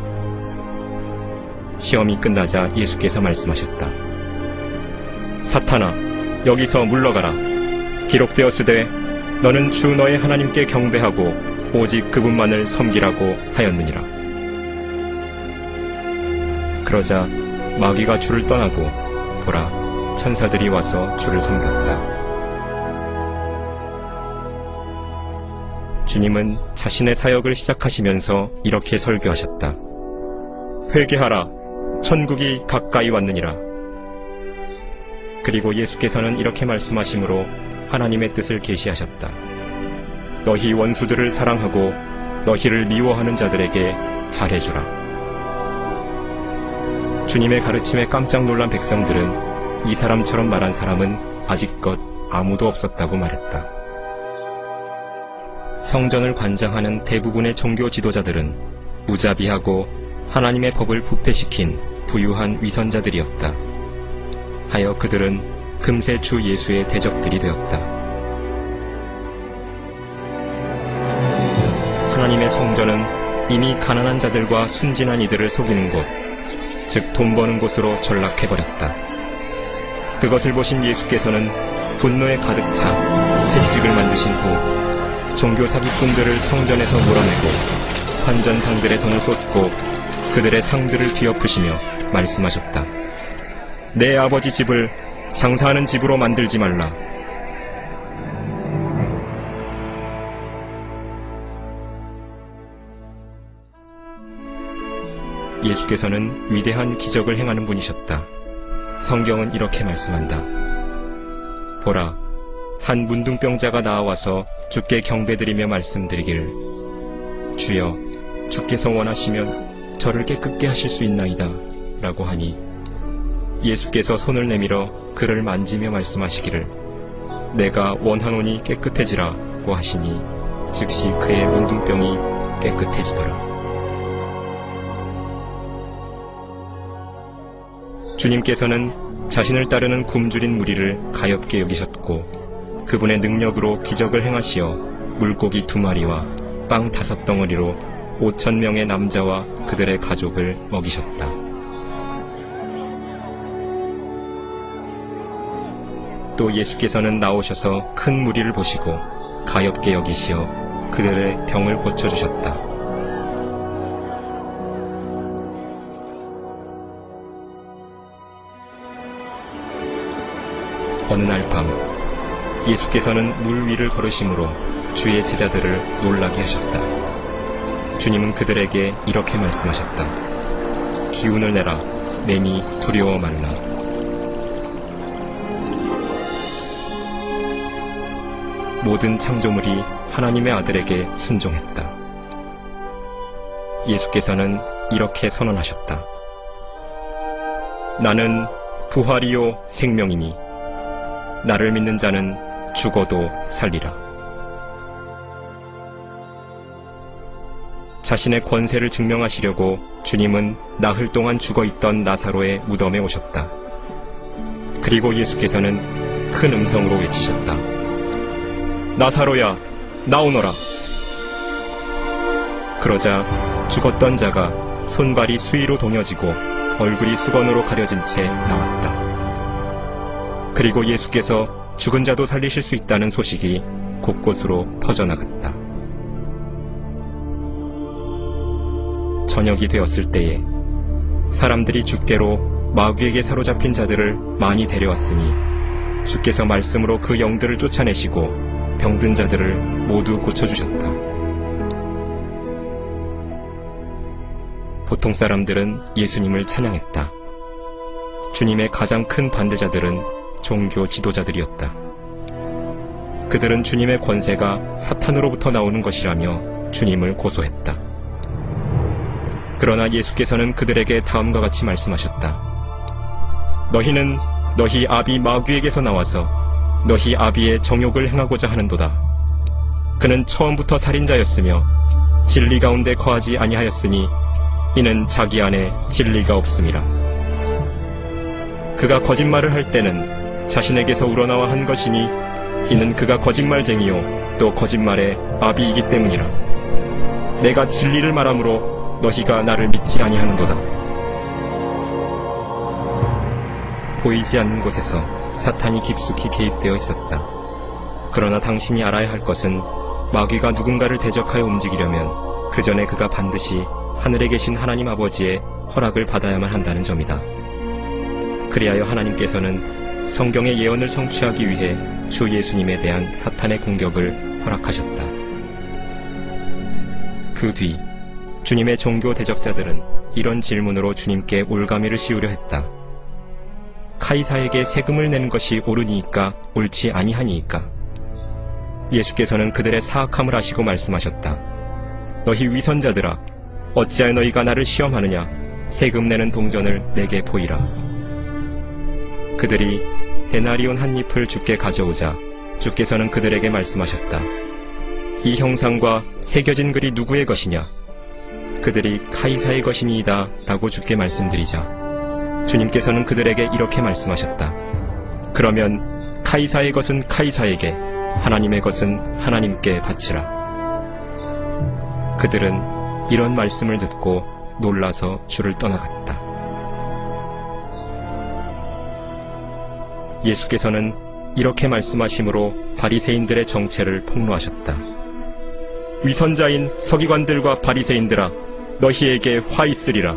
시험이 끝나자 예수께서 말씀하셨다. 사탄아, 여기서 물러가라. 기록되었으되 너는 주 너의 하나님께 경배하고 오직 그분만을 섬기라고 하였느니라. 그러자 마귀가 주를 떠나고 보라, 천사들이 와서 주를 섬겼다. 주님은 자신의 사역을 시작하시면서 이렇게 설교하셨다. 회개하라, 천국이 가까이 왔느니라. 그리고 예수께서는 이렇게 말씀하심으로 하나님의 뜻을 계시하셨다. 너희 원수들을 사랑하고 너희를 미워하는 자들에게 잘해주라. 주님의 가르침에 깜짝 놀란 백성들은 이 사람처럼 말한 사람은 아직껏 아무도 없었다고 말했다. 성전을 관장하는 대부분의 종교 지도자들은 무자비하고 하나님의 법을 부패시킨 부유한 위선자들이었다. 하여 그들은 금세 주 예수의 대적들이 되었다. 하나님의 성전은 이미 가난한 자들과 순진한 이들을 속이는 곳, 즉 돈 버는 곳으로 전락해버렸다. 그것을 보신 예수께서는 분노에 가득 차 채찍을 만드신 후 종교 사기꾼들을 성전에서 몰아내고 환전상들의 돈을 쏟고 그들의 상들을 뒤엎으시며 말씀하셨다. 내 아버지 집을 장사하는 집으로 만들지 말라. 예수께서는 위대한 기적을 행하는 분이셨다. 성경은 이렇게 말씀한다. 보라, 한 문둥병자가 나와서 주께 경배드리며 말씀드리길, 주여, 주께서 원하시면 저를 깨끗게 하실 수 있나이다 라고 하니 예수께서 손을 내밀어 그를 만지며 말씀하시기를, 내가 원하노니 깨끗해지라고 하시니 즉시 그의 문둥병이 깨끗해지더라. 주님께서는 자신을 따르는 굶주린 무리를 가엾게 여기셨고 그분의 능력으로 기적을 행하시어 물고기 2마리와 빵 5덩어리로 5,000명의 남자와 그들의 가족을 먹이셨다. 또 예수께서는 나오셔서 큰 무리를 보시고 가엾게 여기시어 그들의 병을 고쳐주셨다. 어느 날 밤 예수께서는 물 위를 걸으심으로 주의 제자들을 놀라게 하셨다. 주님은 그들에게 이렇게 말씀하셨다. 기운을 내라, 내니 두려워 말라. 모든 창조물이 하나님의 아들에게 순종했다. 예수께서는 이렇게 선언하셨다. 나는 부활이요 생명이니 나를 믿는 자는 죽어도 살리라. 자신의 권세를 증명하시려고 주님은 나흘 동안 죽어있던 나사로의 무덤에 오셨다. 그리고 예수께서는 큰 음성으로 외치셨다. 나사로야, 나오너라. 그러자 죽었던 자가 손발이 수위로 동여지고 얼굴이 수건으로 가려진 채 나왔다. 그리고 예수께서 죽은 자도 살리실 수 있다는 소식이 곳곳으로 퍼져나갔다. 저녁이 되었을 때에 사람들이 주께로 마귀에게 사로잡힌 자들을 많이 데려왔으니 주께서 말씀으로 그 영들을 쫓아내시고 병든 자들을 모두 고쳐주셨다. 보통 사람들은 예수님을 찬양했다. 주님의 가장 큰 반대자들은 종교 지도자들이었다. 그들은 주님의 권세가 사탄으로부터 나오는 것이라며 주님을 고소했다. 그러나 예수께서는 그들에게 다음과 같이 말씀하셨다. 너희는 너희 아비 마귀에게서 나와서 너희 아비의 정욕을 행하고자 하는도다. 그는 처음부터 살인자였으며 진리 가운데 거하지 아니하였으니 이는 자기 안에 진리가 없음이라. 그가 거짓말을 할 때는 자신에게서 우러나와 한 것이니 이는 그가 거짓말쟁이요 또 거짓말의 아비이기 때문이라. 내가 진리를 말함으로 너희가 나를 믿지 아니하는도다. 보이지 않는 곳에서 사탄이 깊숙이 개입되어 있었다. 그러나 당신이 알아야 할 것은 마귀가 누군가를 대적하여 움직이려면 그 전에 그가 반드시 하늘에 계신 하나님 아버지의 허락을 받아야만 한다는 점이다. 그리하여 하나님께서는 성경의 예언을 성취하기 위해 주 예수님에 대한 사탄의 공격을 허락하셨다. 그 뒤 주님의 종교 대적자들은 이런 질문으로 주님께 올가미를 씌우려 했다. 카이사에게 세금을 내는 것이 옳으니까 옳지 아니하니까? 예수께서는 그들의 사악함을 아시고 말씀하셨다. 너희 위선자들아, 어찌하여 너희가 나를 시험하느냐? 세금 내는 동전을 내게 보이라. 그들이 데나리온 한 잎을 주께 가져오자 주께서는 그들에게 말씀하셨다. 이 형상과 새겨진 글이 누구의 것이냐? 그들이 카이사의 것이니이다 라고 주께 말씀드리자 주님께서는 그들에게 이렇게 말씀하셨다. 그러면 카이사의 것은 카이사에게, 하나님의 것은 하나님께 바치라. 그들은 이런 말씀을 듣고 놀라서 주를 떠나갔다. 예수께서는 이렇게 말씀하심으로 바리새인들의 정체를 폭로하셨다. 위선자인 서기관들과 바리새인들아, 너희에게 화 있으리라.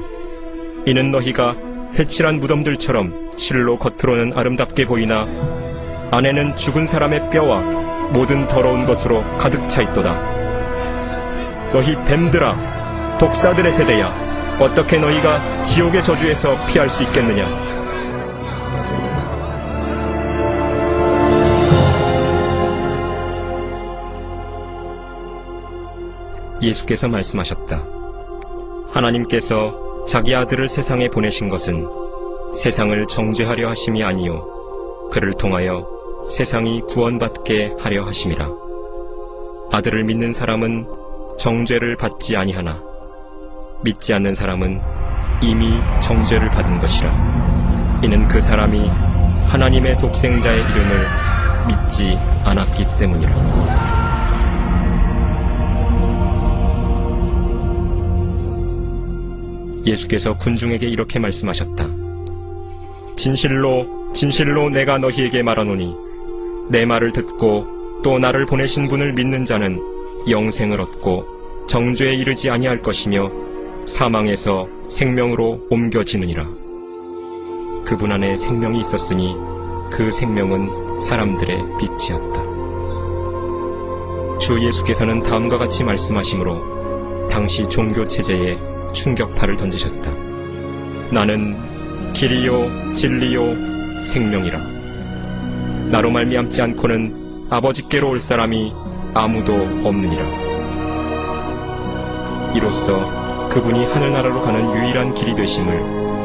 이는 너희가 회칠한 무덤들처럼 실로 겉으로는 아름답게 보이나 안에는 죽은 사람의 뼈와 모든 더러운 것으로 가득 차 있도다. 너희 뱀들아, 독사들의 세대야, 어떻게 너희가 지옥의 저주에서 피할 수 있겠느냐? 예수께서 말씀하셨다. 하나님께서 자기 아들을 세상에 보내신 것은 세상을 정죄하려 하심이 아니요 그를 통하여 세상이 구원받게 하려 하심이라. 아들을 믿는 사람은 정죄를 받지 아니하나 믿지 않는 사람은 이미 정죄를 받은 것이라. 이는 그 사람이 하나님의 독생자의 이름을 믿지 않았기 때문이라. 예수께서 군중에게 이렇게 말씀하셨다. 진실로 진실로 내가 너희에게 말하노니 내 말을 듣고 또 나를 보내신 분을 믿는 자는 영생을 얻고 정죄에 이르지 아니할 것이며 사망에서 생명으로 옮겨지느니라. 그분 안에 생명이 있었으니 그 생명은 사람들의 빛이었다. 주 예수께서는 다음과 같이 말씀하시므로 당시 종교 체제에 충격파를 던지셨다. 나는 길이요 진리요 생명이라. 나로 말미암지 않고는 아버지께로 올 사람이 아무도 없느니라. 이로써 그분이 하늘나라로 가는 유일한 길이 되심을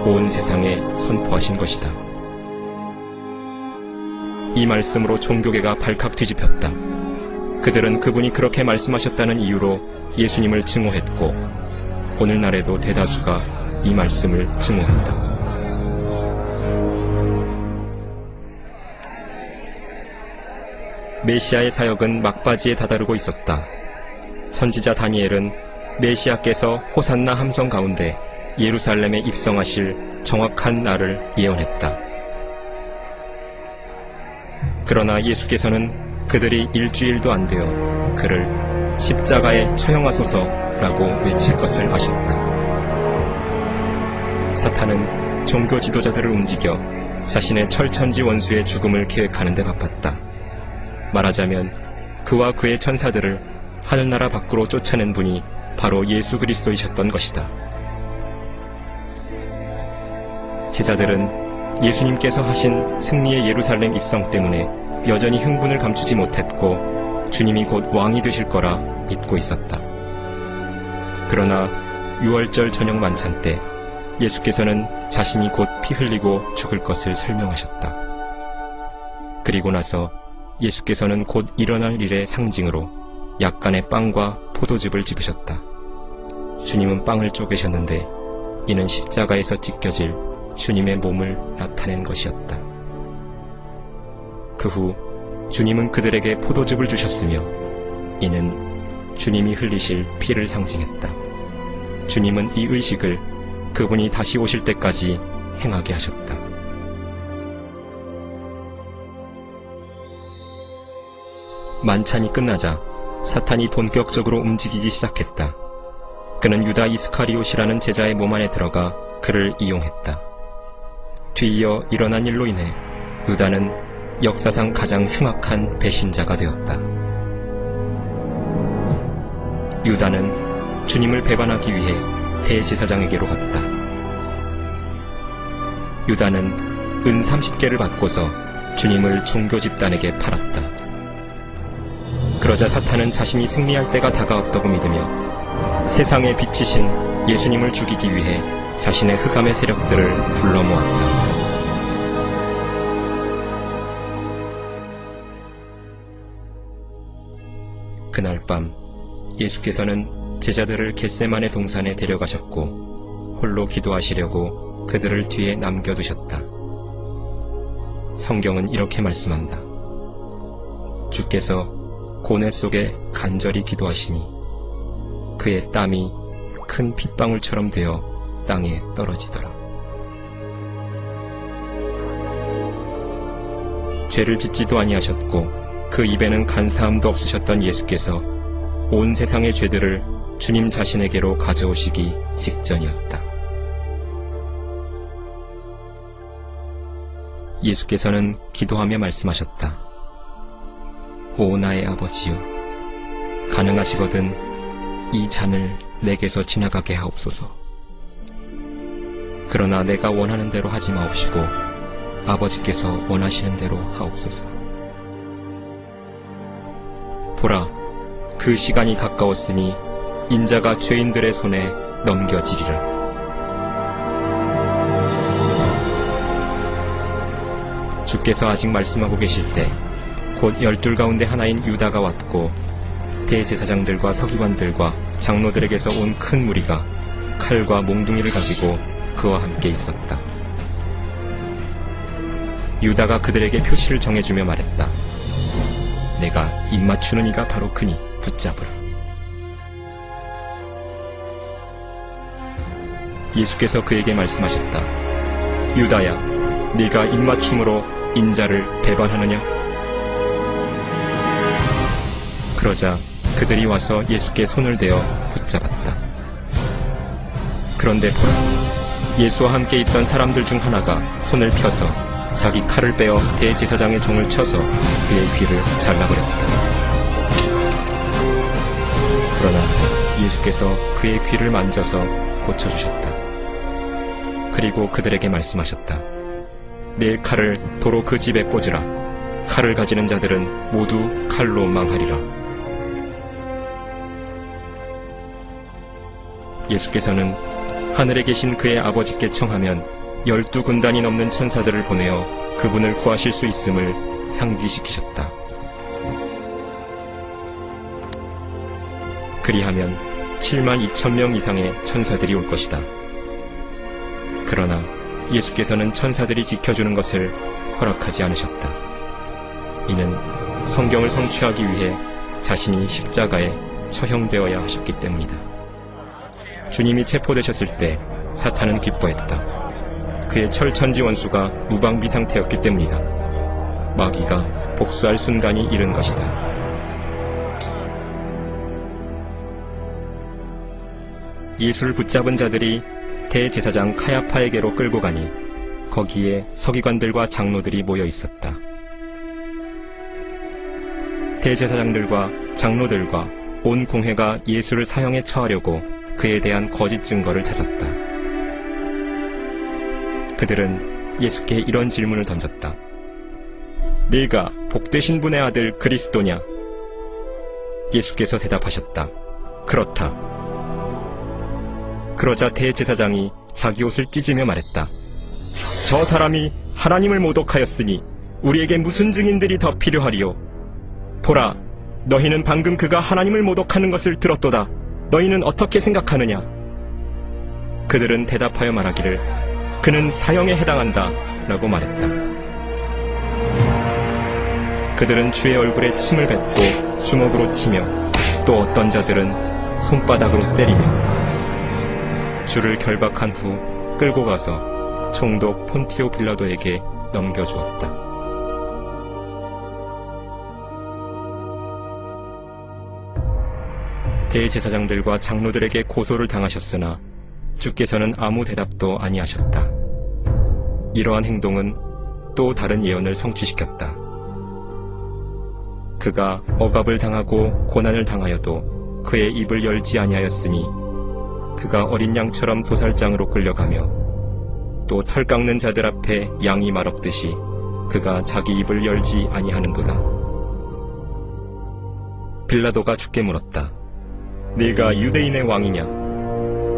온 세상에 선포하신 것이다. 이 말씀으로 종교계가 발칵 뒤집혔다. 그들은 그분이 그렇게 말씀하셨다는 이유로 예수님을 증오했고 오늘날에도 대다수가 이 말씀을 증오한다. 메시아의 사역은 막바지에 다다르고 있었다. 선지자 다니엘은 메시아께서 호산나 함성 가운데 예루살렘에 입성하실 정확한 날을 예언했다. 그러나 예수께서는 그들이 일주일도 안 되어 그를 십자가에 처형하소서라고 외칠 것을 아셨다. 사탄은 종교 지도자들을 움직여 자신의 철천지 원수의 죽음을 계획하는 데 바빴다. 말하자면 그와 그의 천사들을 하늘나라 밖으로 쫓아낸 분이 바로 예수 그리스도이셨던 것이다. 제자들은 예수님께서 하신 승리의 예루살렘 입성 때문에 여전히 흥분을 감추지 못했고 주님이 곧 왕이 되실 거라 믿고 있었다. 그러나 6월절 저녁 만찬 때 예수께서는 자신이 곧 피 흘리고 죽을 것을 설명하셨다. 그리고 나서 예수께서는 곧 일어날 일의 상징으로 약간의 빵과 포도즙을 집으셨다. 주님은 빵을 쪼개셨는데 이는 십자가에서 찢겨질 주님의 몸을 나타낸 것이었다. 그 후 주님은 그들에게 포도즙을 주셨으며 이는 주님이 흘리실 피를 상징했다. 주님은 이 의식을 그분이 다시 오실 때까지 행하게 하셨다. 만찬이 끝나자 사탄이 본격적으로 움직이기 시작했다. 그는 유다 이스카리옷이라는 제자의 몸 안에 들어가 그를 이용했다. 뒤이어 일어난 일로 인해 유다는 역사상 가장 흉악한 배신자가 되었다. 유다는 주님을 배반하기 위해 대제사장에게로 갔다. 유다는 은 30개를 받고서 주님을 종교 집단에게 팔았다. 그러자 사탄은 자신이 승리할 때가 다가왔다고 믿으며 세상에 빛이신 예수님을 죽이기 위해 자신의 흑암의 세력들을 불러 모았다. 그날 밤 예수께서는 제자들을 겟세마네 동산에 데려가셨고 홀로 기도하시려고 그들을 뒤에 남겨두셨다. 성경은 이렇게 말씀한다. 주께서 고뇌 속에 간절히 기도하시니 그의 땀이 큰 핏방울처럼 되어 땅에 떨어지더라. 죄를 짓지도 아니하셨고 그 입에는 간사함도 없으셨던 예수께서 온 세상의 죄들을 주님 자신에게로 가져오시기 직전이었다. 예수께서는 기도하며 말씀하셨다. 오 나의 아버지여, 가능하시거든 이 잔을 내게서 지나가게 하옵소서. 그러나 내가 원하는 대로 하지 마옵시고 아버지께서 원하시는 대로 하옵소서. 보라, 그 시간이 가까웠으니 인자가 죄인들의 손에 넘겨지리라. 주께서 아직 말씀하고 계실 때 곧 12 가운데 하나인 유다가 왔고 대제사장들과 서기관들과 장로들에게서 온 큰 무리가 칼과 몽둥이를 가지고 그와 함께 있었다. 유다가 그들에게 표시를 정해주며 말했다. 내가 입맞추는 이가 바로 그니 붙잡으라. 예수께서 그에게 말씀하셨다. 유다야, 네가 입맞춤으로 인자를 배반하느냐? 그러자 그들이 와서 예수께 손을 대어 붙잡았다. 그런데 보라, 예수와 함께 있던 사람들 중 하나가 손을 펴서 자기 칼을 빼어 대제사장의 종을 쳐서 그의 귀를 잘라버렸다. 그러나 예수께서 그의 귀를 만져서 고쳐주셨다. 그리고 그들에게 말씀하셨다. 내 칼을 도로 그 집에 꽂으라. 칼을 가지는 자들은 모두 칼로 망하리라. 예수께서는 하늘에 계신 그의 아버지께 청하면 12군단이 넘는 천사들을 보내어 그분을 구하실 수 있음을 상기시키셨다. 그리하면 72,000명 이상의 천사들이 올 것이다. 그러나 예수께서는 천사들이 지켜주는 것을 허락하지 않으셨다. 이는 성경을 성취하기 위해 자신이 십자가에 처형되어야 하셨기 때문이다. 주님이 체포되셨을 때 사탄은 기뻐했다. 그의 철천지 원수가 무방비 상태였기 때문이다. 마귀가 복수할 순간이 이른 것이다. 예수를 붙잡은 자들이 대제사장 카야파에게로 끌고 가니 거기에 서기관들과 장로들이 모여 있었다. 대제사장들과 장로들과 온 공회가 예수를 사형에 처하려고 그에 대한 거짓 증거를 찾았다. 그들은 예수께 이런 질문을 던졌다. 네가 복되신 분의 아들 그리스도냐? 예수께서 대답하셨다. 그렇다. 그러자 대제사장이 자기 옷을 찢으며 말했다. 저 사람이 하나님을 모독하였으니 우리에게 무슨 증인들이 더 필요하리요? 보라, 너희는 방금 그가 하나님을 모독하는 것을 들었도다. 너희는 어떻게 생각하느냐? 그들은 대답하여 말하기를 그는 사형에 해당한다 라고 말했다. 그들은 주의 얼굴에 침을 뱉고 주먹으로 치며 또 어떤 자들은 손바닥으로 때리며 주를 결박한 후 끌고 가서 총독 폰티오 빌라도에게 넘겨주었다. 대제사장들과 장로들에게 고소를 당하셨으나 주께서는 아무 대답도 아니하셨다. 이러한 행동은 또 다른 예언을 성취시켰다. 그가 억압을 당하고 고난을 당하여도 그의 입을 열지 아니하였으니 그가 어린 양처럼 도살장으로 끌려가며 또 털 깎는 자들 앞에 양이 말없듯이 그가 자기 입을 열지 아니하는도다. 빌라도가 주께 물었다. 네가 유대인의 왕이냐?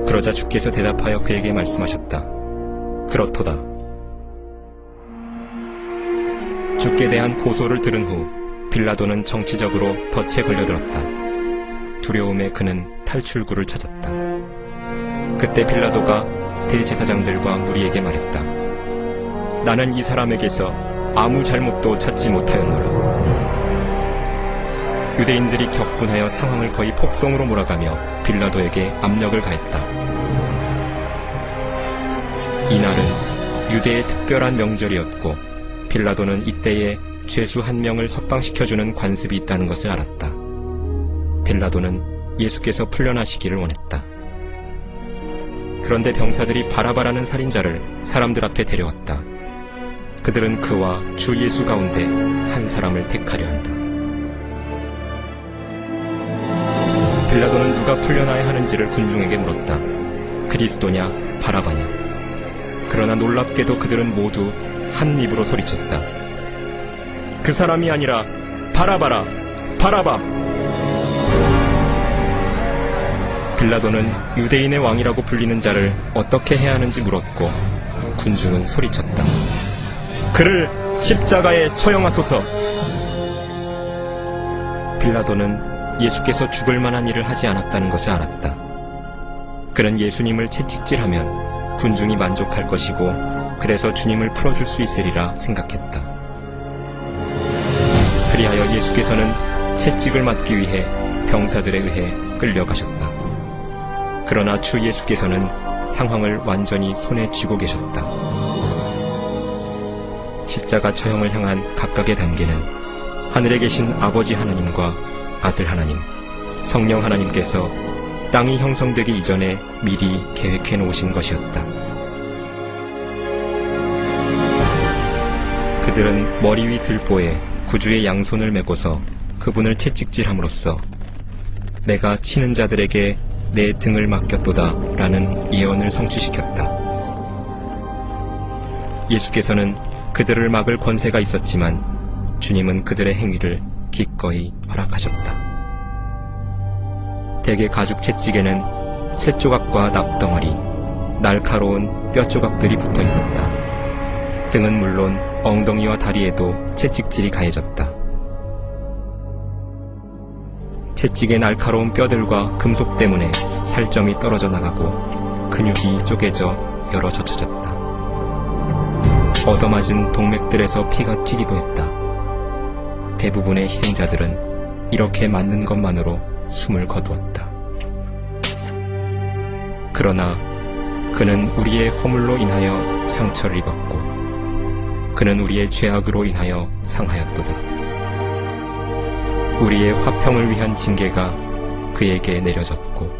그러자 주께서 대답하여 그에게 말씀하셨다. 그렇도다. 주께 대한 고소를 들은 후 빌라도는 정치적으로 덫에 걸려들었다. 두려움에 그는 탈출구를 찾았다. 그때 빌라도가 대제사장들과 무리에게 말했다. 나는 이 사람에게서 아무 잘못도 찾지 못하였노라. 유대인들이 격분하여 상황을 거의 폭동으로 몰아가며 빌라도에게 압력을 가했다. 이날은 유대의 특별한 명절이었고 빌라도는 이때에 죄수 한 명을 석방시켜주는 관습이 있다는 것을 알았다. 빌라도는 예수께서 풀려나시기를 원했다. 그런데 병사들이 바라바라는 살인자를 사람들 앞에 데려왔다. 그들은 그와 주 예수 가운데 한 사람을 택하려 한다. 빌라도는 누가 풀려나야 하는지를 군중에게 물었다. 그리스도냐 바라바냐. 그러나 놀랍게도 그들은 모두 한 입으로 소리쳤다. 그 사람이 아니라 바라바라, 바라바. 빌라도는 유대인의 왕이라고 불리는 자를 어떻게 해야 하는지 물었고 군중은 소리쳤다. 그를 십자가에 처형하소서. 빌라도는 예수께서 죽을 만한 일을 하지 않았다는 것을 알았다. 그는 예수님을 채찍질하면 군중이 만족할 것이고 그래서 주님을 풀어줄 수 있으리라 생각했다. 그리하여 예수께서는 채찍을 맞기 위해 병사들에 의해 끌려가셨다. 그러나 주 예수께서는 상황을 완전히 손에 쥐고 계셨다. 십자가 처형을 향한 각각의 단계는 하늘에 계신 아버지 하나님과 아들 하나님, 성령 하나님께서 땅이 형성되기 이전에 미리 계획해 놓으신 것이었다. 그들은 머리 위 들보에 구주의 양손을 메고서 그분을 채찍질함으로써 내가 치는 자들에게 내 등을 맡겼도다 라는 예언을 성취시켰다. 예수께서는 그들을 막을 권세가 있었지만 주님은 그들의 행위를 기꺼이 허락하셨다. 대개 가죽 채찍에는 쇠조각과 납덩어리, 날카로운 뼈조각들이 붙어 있었다. 등은 물론 엉덩이와 다리에도 채찍질이 가해졌다. 채찍의 날카로운 뼈들과 금속 때문에 살점이 떨어져 나가고 근육이 쪼개져 열어 젖혀졌다. 얻어맞은 동맥들에서 피가 튀기도 했다. 대부분의 희생자들은 이렇게 맞는 것만으로 숨을 거두었다. 그러나 그는 우리의 허물로 인하여 상처를 입었고 그는 우리의 죄악으로 인하여 상하였도다. 우리의 화평을 위한 징계가 그에게 내려졌고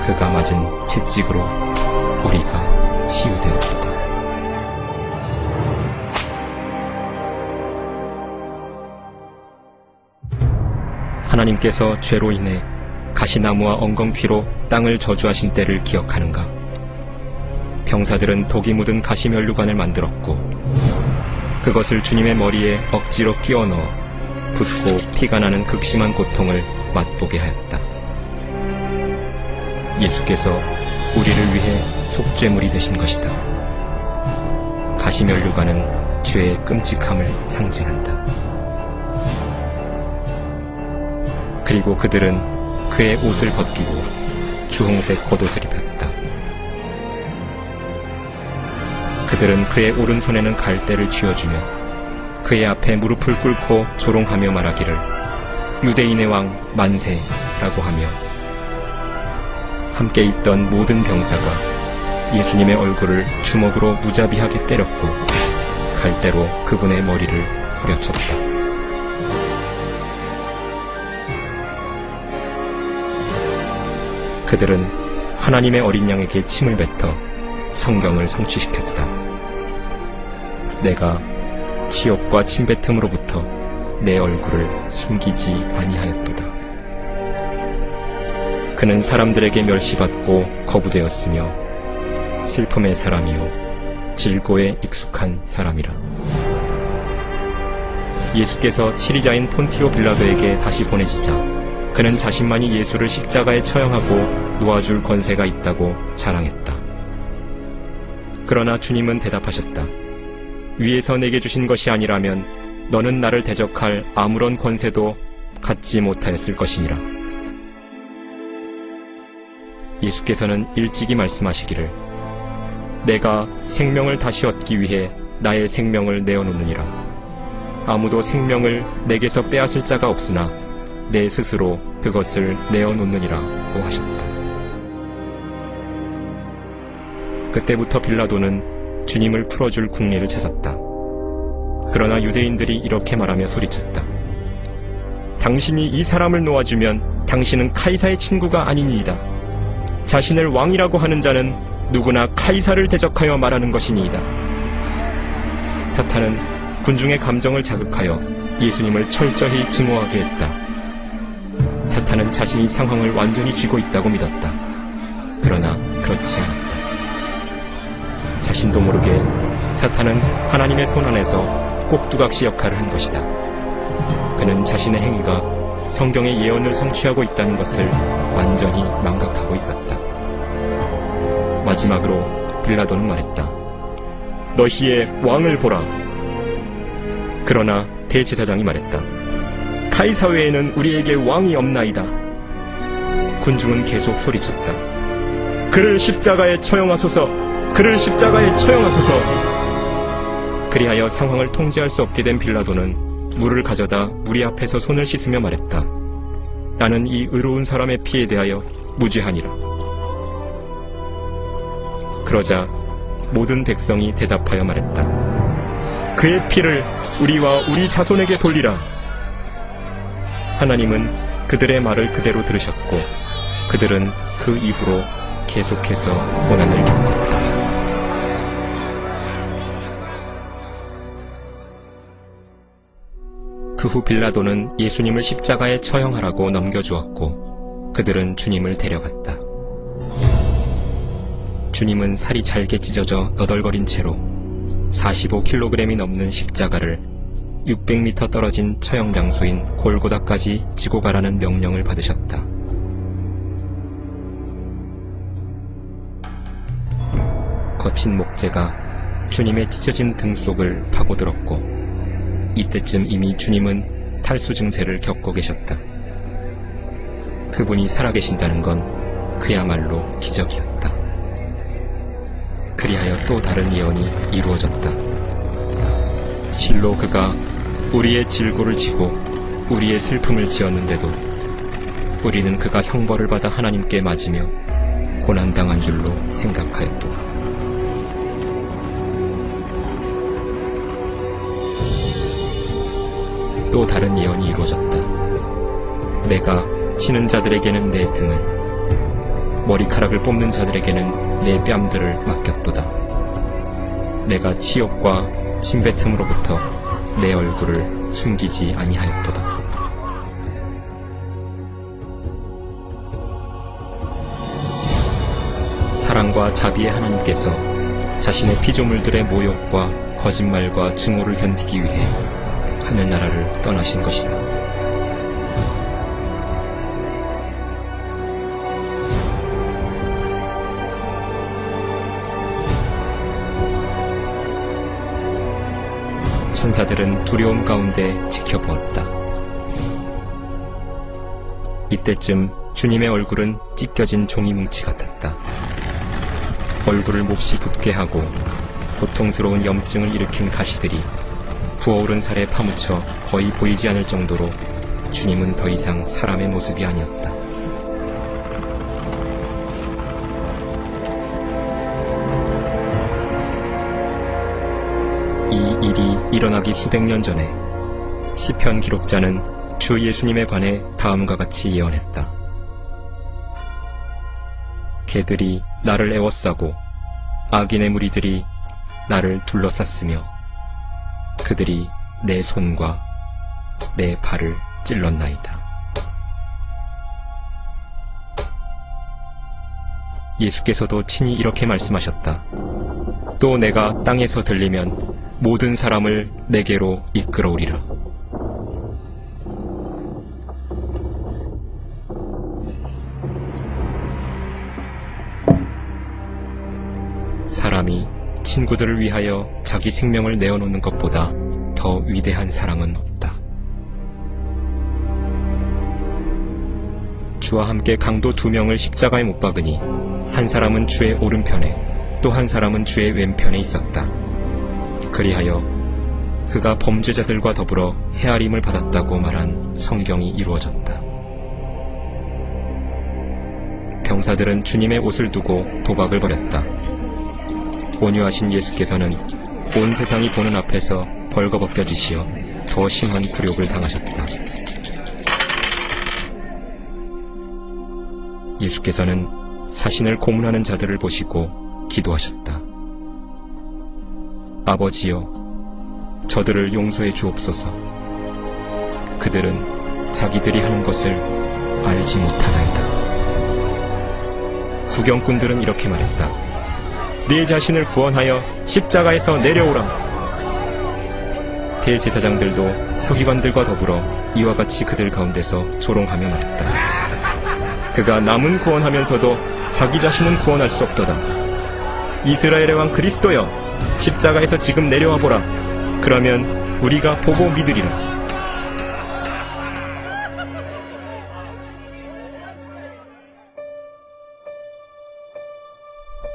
그가 맞은 채찍으로 우리가 치유되었도다. 하나님께서 죄로 인해 가시나무와 엉겅퀴로 땅을 저주하신 때를 기억하는가? 병사들은 독이 묻은 가시면류관을 만들었고 그것을 주님의 머리에 억지로 끼워 넣어 붓고 피가 나는 극심한 고통을 맛보게 하였다. 예수께서 우리를 위해 속죄물이 되신 것이다. 가시면류관은 죄의 끔찍함을 상징한다. 그리고 그들은 그의 옷을 벗기고 주홍색 겉옷을 입혔다. 그들은 그의 오른손에는 갈대를 쥐어주며 그의 앞에 무릎을 꿇고 조롱하며 말하기를 유대인의 왕 만세라고 하며 함께 있던 모든 병사가 예수님의 얼굴을 주먹으로 무자비하게 때렸고 갈대로 그분의 머리를 후려쳤다. 그들은 하나님의 어린 양에게 침을 뱉어 성경을 성취시켰다. 내가 치욕과 침뱉음으로부터 내 얼굴을 숨기지 아니하였도다. 그는 사람들에게 멸시받고 거부되었으며 슬픔의 사람이요 질고에 익숙한 사람이라. 예수께서 치리자인 폰티오 빌라도에게 다시 보내지자 그는 자신만이 예수를 십자가에 처형하고 놓아줄 권세가 있다고 자랑했다. 그러나 주님은 대답하셨다. 위에서 내게 주신 것이 아니라면 너는 나를 대적할 아무런 권세도 갖지 못하였을 것이니라. 예수께서는 일찍이 말씀하시기를 내가 생명을 다시 얻기 위해 나의 생명을 내어놓느니라. 아무도 생명을 내게서 빼앗을 자가 없으나 내 스스로 그것을 내어놓느니라고 하셨다. 그때부터 빌라도는 주님을 풀어줄 궁리를 찾았다. 그러나 유대인들이 이렇게 말하며 소리쳤다. 당신이 이 사람을 놓아주면 당신은 카이사의 친구가 아니니이다. 자신을 왕이라고 하는 자는 누구나 카이사를 대적하여 말하는 것이니이다. 사탄은 군중의 감정을 자극하여 예수님을 철저히 증오하게 했다. 사탄은 자신이 상황을 완전히 쥐고 있다고 믿었다. 그러나 그렇지 않았다. 자신도 모르게 사탄은 하나님의 손 안에서 꼭두각시 역할을 한 것이다. 그는 자신의 행위가 성경의 예언을 성취하고 있다는 것을 완전히 망각하고 있었다. 마지막으로 빌라도는 말했다. 너희의 왕을 보라. 그러나 대제사장이 말했다. 카이사 외에는 우리에게 왕이 없나이다. 군중은 계속 소리쳤다. 그를 십자가에 처형하소서. 그를 십자가에 처형하소서. 그리하여 상황을 통제할 수 없게 된 빌라도는 물을 가져다 무리 앞에서 손을 씻으며 말했다. 나는 이 의로운 사람의 피에 대하여 무죄하니라. 그러자 모든 백성이 대답하여 말했다. 그의 피를 우리와 우리 자손에게 돌리라. 하나님은 그들의 말을 그대로 들으셨고 그들은 그 이후로 계속해서 고난을 겪었다. 그 후 빌라도는 예수님을 십자가에 처형하라고 넘겨주었고 그들은 주님을 데려갔다. 주님은 살이 잘게 찢어져 너덜거린 채로 45kg이 넘는 십자가를 600m 떨어진 처형 장소인 골고다까지 지고 가라는 명령을 받으셨다. 거친 목재가 주님의 찢어진 등 속을 파고들었고 이때쯤 이미 주님은 탈수 증세를 겪고 계셨다. 그분이 살아계신다는 건 그야말로 기적이었다. 그리하여 또 다른 예언이 이루어졌다. 실로 그가 우리의 질고를 지고 우리의 슬픔을 지었는데도 우리는 그가 형벌을 받아 하나님께 맞으며 고난당한 줄로 생각하였도다. 또 다른 예언이 이루어졌다. 내가 치는 자들에게는 내 등을, 머리카락을 뽑는 자들에게는 내 뺨들을 맡겼도다. 내가 치욕과 침뱉음으로부터 내 얼굴을 숨기지 아니하였도다. 사랑과 자비의 하나님께서 자신의 피조물들의 모욕과 거짓말과 증오를 견디기 위해 하늘나라를 떠나신 것이다. 천사들은 두려움 가운데 지켜보았다. 이때쯤 주님의 얼굴은 찢겨진 종이뭉치 같았다. 얼굴을 몹시 붓게 하고 고통스러운 염증을 일으킨 가시들이 부어오른 살에 파묻혀 거의 보이지 않을 정도로 주님은 더 이상 사람의 모습이 아니었다. 이 일이 일어나기 수백 년 전에 시편 기록자는 주 예수님에 관해 다음과 같이 예언했다. 개들이 나를 에워싸고 악인의 무리들이 나를 둘러쌌으며 그들이 내 손과 내 발을 찔렀나이다. 예수께서도 친히 이렇게 말씀하셨다. 또 내가 땅에서 들리면 모든 사람을 내게로 이끌어오리라. 사람이 친구들을 위하여 자기 생명을 내어놓는 것보다 더 위대한 사랑은 없다. 주와 함께 강도 2명을 십자가에 못 박으니 한 사람은 주의 오른편에 또 한 사람은 주의 왼편에 있었다. 그리하여 그가 범죄자들과 더불어 헤아림을 받았다고 말한 성경이 이루어졌다. 병사들은 주님의 옷을 두고 도박을 벌였다. 온유하신 예수께서는 온 세상이 보는 앞에서 벌거벗겨지시어 더 심한 굴욕을 당하셨다. 예수께서는 자신을 고문하는 자들을 보시고 기도하셨다. 아버지여, 저들을 용서해 주옵소서. 그들은 자기들이 하는 것을 알지 못하나이다. 구경꾼들은 이렇게 말했다. 네 자신을 구원하여 십자가에서 내려오라. 대제사장들도 서기관들과 더불어 이와 같이 그들 가운데서 조롱하며 말했다. 그가 남은 구원하면서도 자기 자신은 구원할 수 없도다. 이스라엘의 왕 그리스도여, 십자가에서 지금 내려와 보라. 그러면 우리가 보고 믿으리라.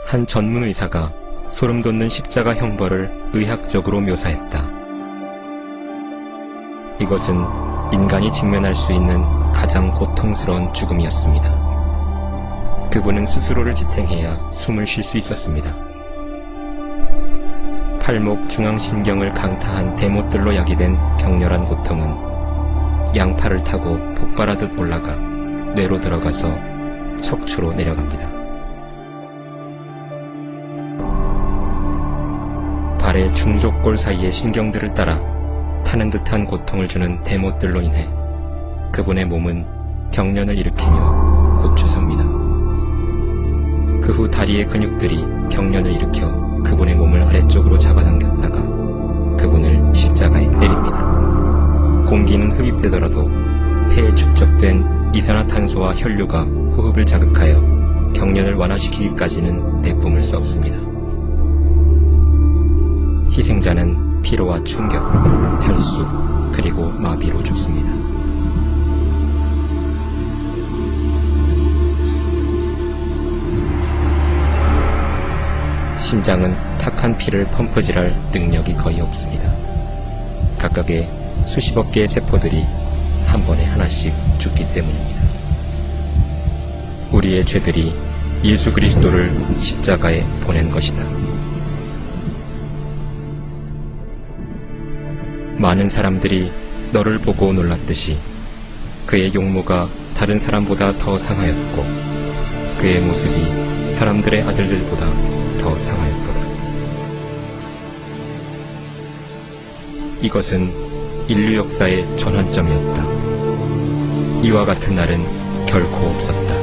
한 전문 의사가 소름 돋는 십자가 형벌을 의학적으로 묘사했다. 이것은 인간이 직면할 수 있는 가장 고통스러운 죽음이었습니다. 그분은 스스로를 지탱해야 숨을 쉴 수 있었습니다. 팔목 중앙신경을 강타한 대못들로 야기된 격렬한 고통은 양팔을 타고 폭발하듯 올라가 뇌로 들어가서 척추로 내려갑니다. 발의 중족골 사이의 신경들을 따라 타는 듯한 고통을 주는 대못들로 인해 그분의 몸은 경련을 일으키며 곧 주섭니다. 그 후 다리의 근육들이 경련을 일으켜 그분의 몸을 아래쪽으로 잡아당겼다가 그분을 십자가에 때립니다. 공기는 흡입되더라도 폐에 축적된 이산화탄소와 혈류가 호흡을 자극하여 경련을 완화시키기까지는 내뿜을 수 없습니다. 희생자는 피로와 충격, 탈수, 그리고 마비로 죽습니다. 심장은 탁한 피를 펌프질할 능력이 거의 없습니다. 각각의 수십억 개의 세포들이 한 번에 하나씩 죽기 때문입니다. 우리의 죄들이 예수 그리스도를 십자가에 보낸 것이다. 많은 사람들이 너를 보고 놀랐듯이 그의 용모가 다른 사람보다 더 상하였고 그의 모습이 사람들의 아들들보다 더 상하였도다. 이것은 인류 역사의 전환점이었다. 이와 같은 날은 결코 없었다.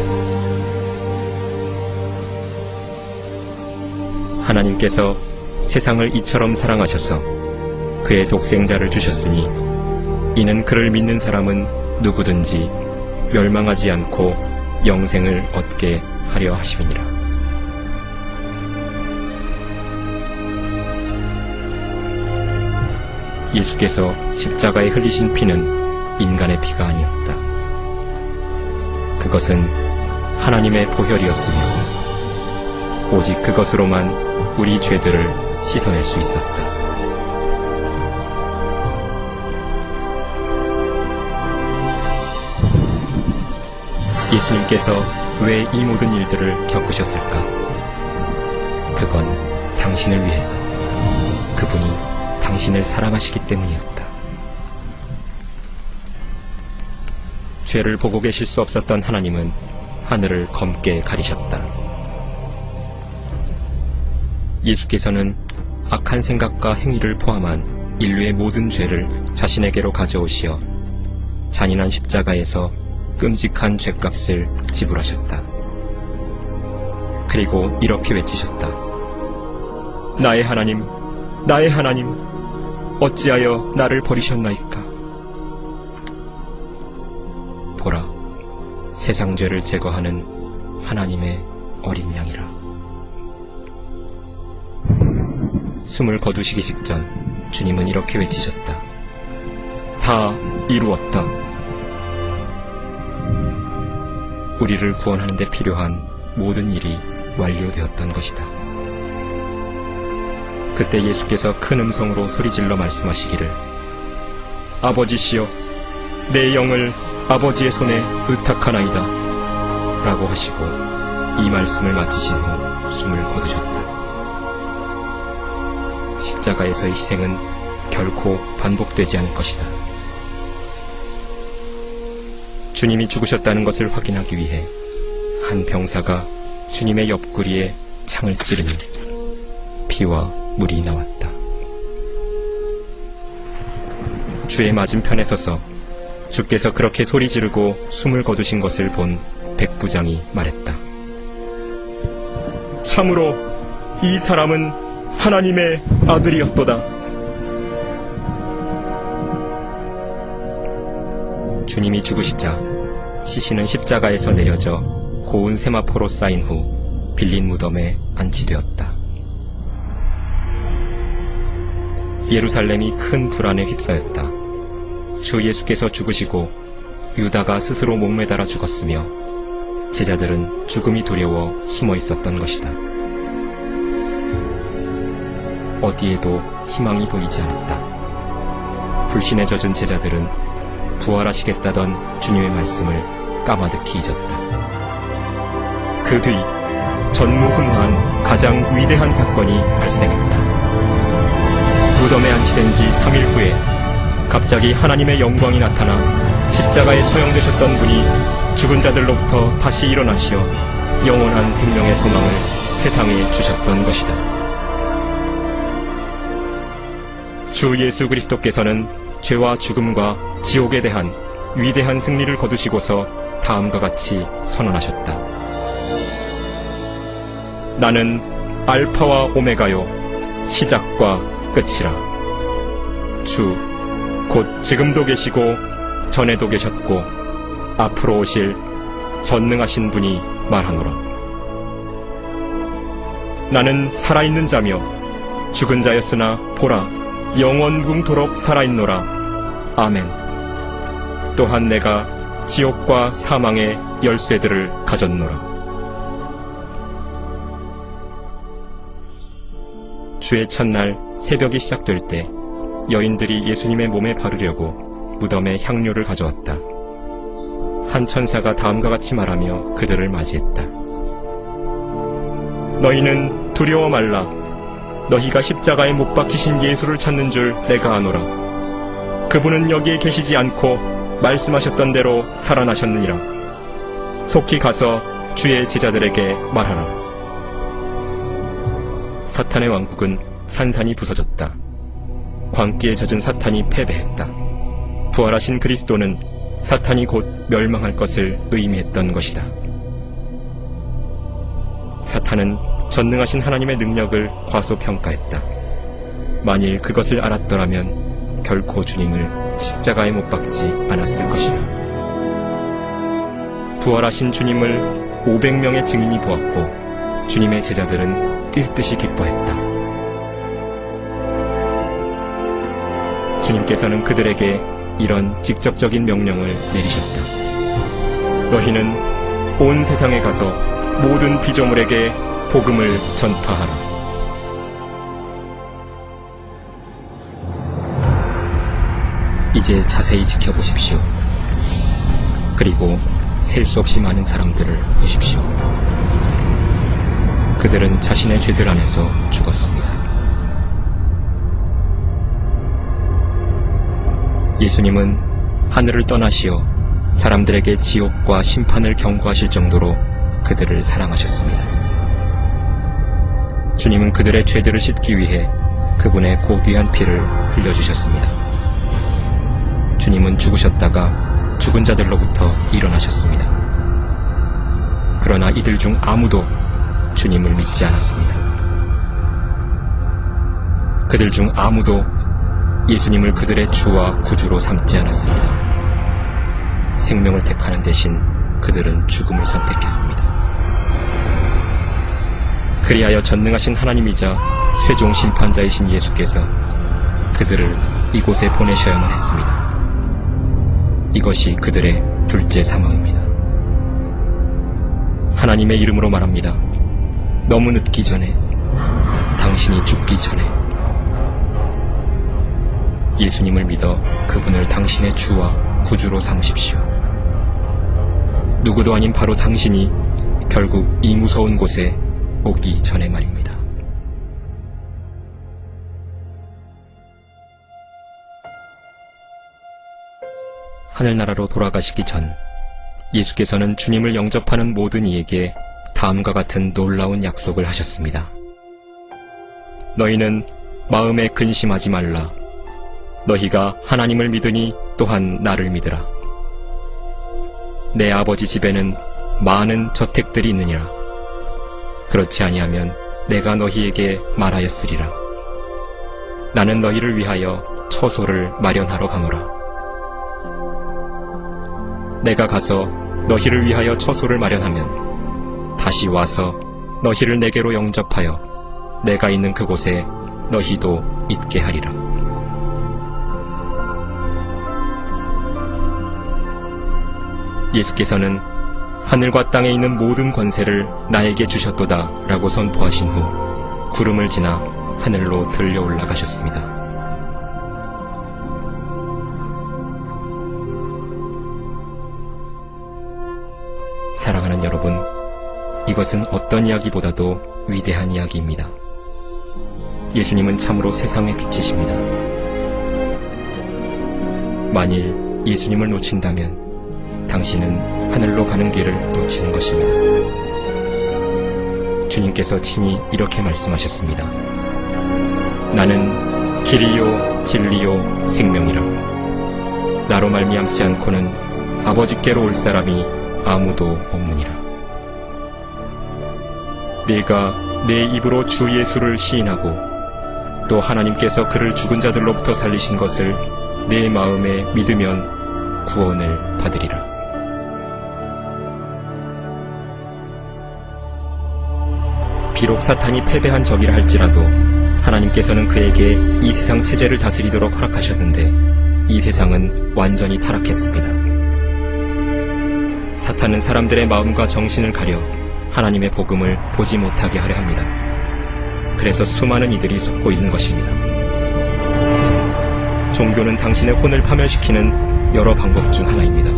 하나님께서 세상을 이처럼 사랑하셔서 그의 독생자를 주셨으니 이는 그를 믿는 사람은 누구든지 멸망하지 않고 영생을 얻게 하려 하심이니라. 예수께서 십자가에 흘리신 피는 인간의 피가 아니었다. 그것은 하나님의 보혈이었으며 오직 그것으로만 우리 죄들을 씻어낼 수 있었다. 예수님께서 왜 이 모든 일들을 겪으셨을까? 그건 당신을 위해서, 그분이 당신을 사랑하시기 때문이었다. 죄를 보고 계실 수 없었던 하나님은 하늘을 검게 가리셨다. 예수께서는 악한 생각과 행위를 포함한 인류의 모든 죄를 자신에게로 가져오시어 잔인한 십자가에서 끔찍한 죗값을 지불하셨다. 그리고 이렇게 외치셨다. 나의 하나님, 나의 하나님, 어찌하여 나를 버리셨나이까? 보라, 세상 죄를 제거하는 하나님의 어린 양이라. 숨을 거두시기 직전 주님은 이렇게 외치셨다. 다 이루었다. 우리를 구원하는 데 필요한 모든 일이 완료되었던 것이다. 그때 예수께서 큰 음성으로 소리질러 말씀하시기를, 아버지시여, 내 영을 아버지의 손에 의탁하나이다 라고 하시고 이 말씀을 마치신 후 숨을 거두셨다. 십자가에서의 희생은 결코 반복되지 않을 것이다. 주님이 죽으셨다는 것을 확인하기 위해 한 병사가 주님의 옆구리에 창을 찌르니 피와 물이 나왔다. 주의 맞은편에 서서 주께서 그렇게 소리 지르고 숨을 거두신 것을 본 백부장이 말했다. 참으로 이 사람은 하나님의 아들이었도다. 주님이 죽으시자 시신은 십자가에서 내려져 고운 세마포로 쌓인 후 빌린 무덤에 안치되었다. 예루살렘이 큰 불안에 휩싸였다. 주 예수께서 죽으시고 유다가 스스로 목매달아 죽었으며 제자들은 죽음이 두려워 숨어 있었던 것이다. 어디에도 희망이 보이지 않았다. 불신에 젖은 제자들은 부활하시겠다던 주님의 말씀을 까마득히 잊었다. 그 뒤 전무후무한 가장 위대한 사건이 발생했다. 무덤에 안치된 지 3일 후에 갑자기 하나님의 영광이 나타나 십자가에 처형되셨던 분이 죽은 자들로부터 다시 일어나시어 영원한 생명의 소망을 세상에 주셨던 것이다. 주 예수 그리스도께서는 죄와 죽음과 지옥에 대한 위대한 승리를 거두시고서 다음과 같이 선언하셨다. 나는 알파와 오메가요 시작과 끝이라. 주 곧 지금도 계시고 전에도 계셨고 앞으로 오실 전능하신 분이 말하노라. 나는 살아있는 자며 죽은 자였으나 보라 영원궁토록 살아있노라. 아멘. 또한 내가 지옥과 사망의 열쇠들을 가졌노라. 주의 첫날 새벽이 시작될 때 여인들이 예수님의 몸에 바르려고 무덤에 향료를 가져왔다. 한 천사가 다음과 같이 말하며 그들을 맞이했다. 너희는 두려워 말라. 너희가 십자가에 못 박히신 예수를 찾는 줄 내가 아노라. 그분은 여기에 계시지 않고 말씀하셨던 대로 살아나셨느니라. 속히 가서 주의 제자들에게 말하라. 사탄의 왕국은 산산이 부서졌다. 광기에 젖은 사탄이 패배했다. 부활하신 그리스도는 사탄이 곧 멸망할 것을 의미했던 것이다. 사탄은 전능하신 하나님의 능력을 과소평가했다. 만일 그것을 알았더라면 결코 주님을 십자가에 못 박지 않았을 것이다. 부활하신 주님을 500명의 증인이 보았고 주님의 제자들은 뛸 듯이 기뻐했다. 주님께서는 그들에게 이런 직접적인 명령을 내리셨다. 너희는 온 세상에 가서 모든 피조물에게 복음을 전파하라. 이제 자세히 지켜보십시오. 그리고 셀 수 없이 많은 사람들을 보십시오. 그들은 자신의 죄들 안에서 죽었습니다. 예수님은 하늘을 떠나시어 사람들에게 지옥과 심판을 경고하실 정도로 그들을 사랑하셨습니다. 주님은 그들의 죄들을 씻기 위해 그분의 고귀한 피를 흘려주셨습니다. 주님은 죽으셨다가 죽은 자들로부터 일어나셨습니다. 그러나 이들 중 아무도 주님을 믿지 않았습니다. 그들 중 아무도 예수님을 그들의 주와 구주로 삼지 않았습니다. 생명을 택하는 대신 그들은 죽음을 선택했습니다. 그리하여 전능하신 하나님이자 최종 심판자이신 예수께서 그들을 이곳에 보내셔야만 했습니다. 이것이 그들의 둘째 사망입니다. 하나님의 이름으로 말합니다. 너무 늦기 전에, 당신이 죽기 전에 예수님을 믿어 그분을 당신의 주와 구주로 삼으십시오. 누구도 아닌 바로 당신이 결국 이 무서운 곳에 오기 전에 말입니다. 하늘나라로 돌아가시기 전 예수께서는 주님을 영접하는 모든 이에게 다음과 같은 놀라운 약속을 하셨습니다. 너희는 마음에 근심하지 말라. 너희가 하나님을 믿으니 또한 나를 믿으라. 내 아버지 집에는 많은 저택들이 있느니라. 그렇지 아니하면 내가 너희에게 말하였으리라. 나는 너희를 위하여 처소를 마련하러 가노라. 내가 가서 너희를 위하여 처소를 마련하면 다시 와서 너희를 내게로 영접하여 내가 있는 그곳에 너희도 있게 하리라. 예수께서는 하늘과 땅에 있는 모든 권세를 나에게 주셨도다 라고 선포하신 후 구름을 지나 하늘로 들려 올라가셨습니다. 사랑하는 여러분, 이것은 어떤 이야기보다도 위대한 이야기입니다. 예수님은 참으로 세상의 빛이십니다. 만일 예수님을 놓친다면 당신은 하늘로 가는 길을 놓치는 것입니다. 주님께서 친히 이렇게 말씀하셨습니다. 나는 길이요 진리요 생명이라. 나로 말미암지 않고는 아버지께로 올 사람이 아무도 없느니라. 네가 내 입으로 주 예수를 시인하고 또 하나님께서 그를 죽은 자들로부터 살리신 것을 내 마음에 믿으면 구원을 받으리라. 비록 사탄이 패배한 적이라 할지라도 하나님께서는 그에게 이 세상 체제를 다스리도록 허락하셨는데 이 세상은 완전히 타락했습니다. 사탄은 사람들의 마음과 정신을 가려 하나님의 복음을 보지 못하게 하려 합니다. 그래서 수많은 이들이 속고 있는 것입니다. 종교는 당신의 혼을 파멸시키는 여러 방법 중 하나입니다.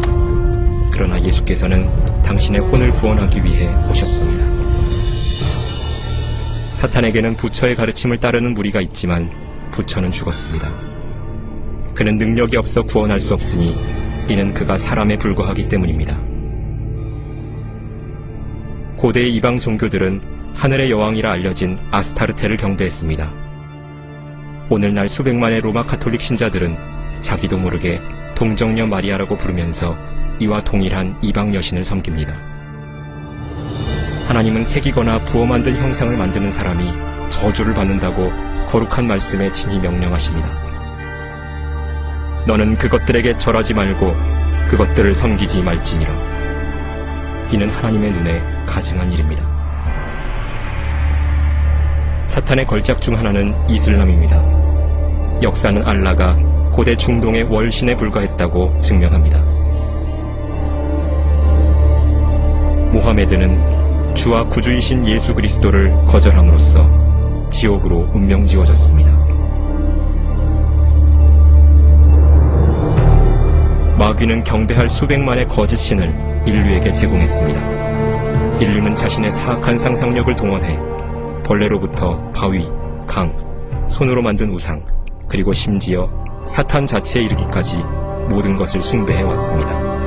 그러나 예수께서는 당신의 혼을 구원하기 위해 오셨습니다. 사탄에게는 부처의 가르침을 따르는 무리가 있지만 부처는 죽었습니다. 그는 능력이 없어 구원할 수 없으니 이는 그가 사람에 불과하기 때문입니다. 고대의 이방 종교들은 하늘의 여왕이라 알려진 아스타르테를 경배했습니다. 오늘날 수백만의 로마 가톨릭 신자들은 자기도 모르게 동정녀 마리아라고 부르면서 이와 동일한 이방 여신을 섬깁니다. 하나님은 새기거나 부어 만든 형상을 만드는 사람이 저주를 받는다고 거룩한 말씀에 친히 명령하십니다. 너는 그것들에게 절하지 말고 그것들을 섬기지 말지니라. 이는 하나님의 눈에 가증한 일입니다. 사탄의 걸작 중 하나는 이슬람입니다. 역사는 알라가 고대 중동의 월신에 불과했다고 증명합니다. 모하메드는 주와 구주이신 예수 그리스도를 거절함으로써 지옥으로 운명지워졌습니다. 마귀는 경배할 수백만의 거짓 신을 인류에게 제공했습니다. 인류는 자신의 사악한 상상력을 동원해 벌레로부터 바위, 강, 손으로 만든 우상, 그리고 심지어 사탄 자체에 이르기까지 모든 것을 숭배해왔습니다.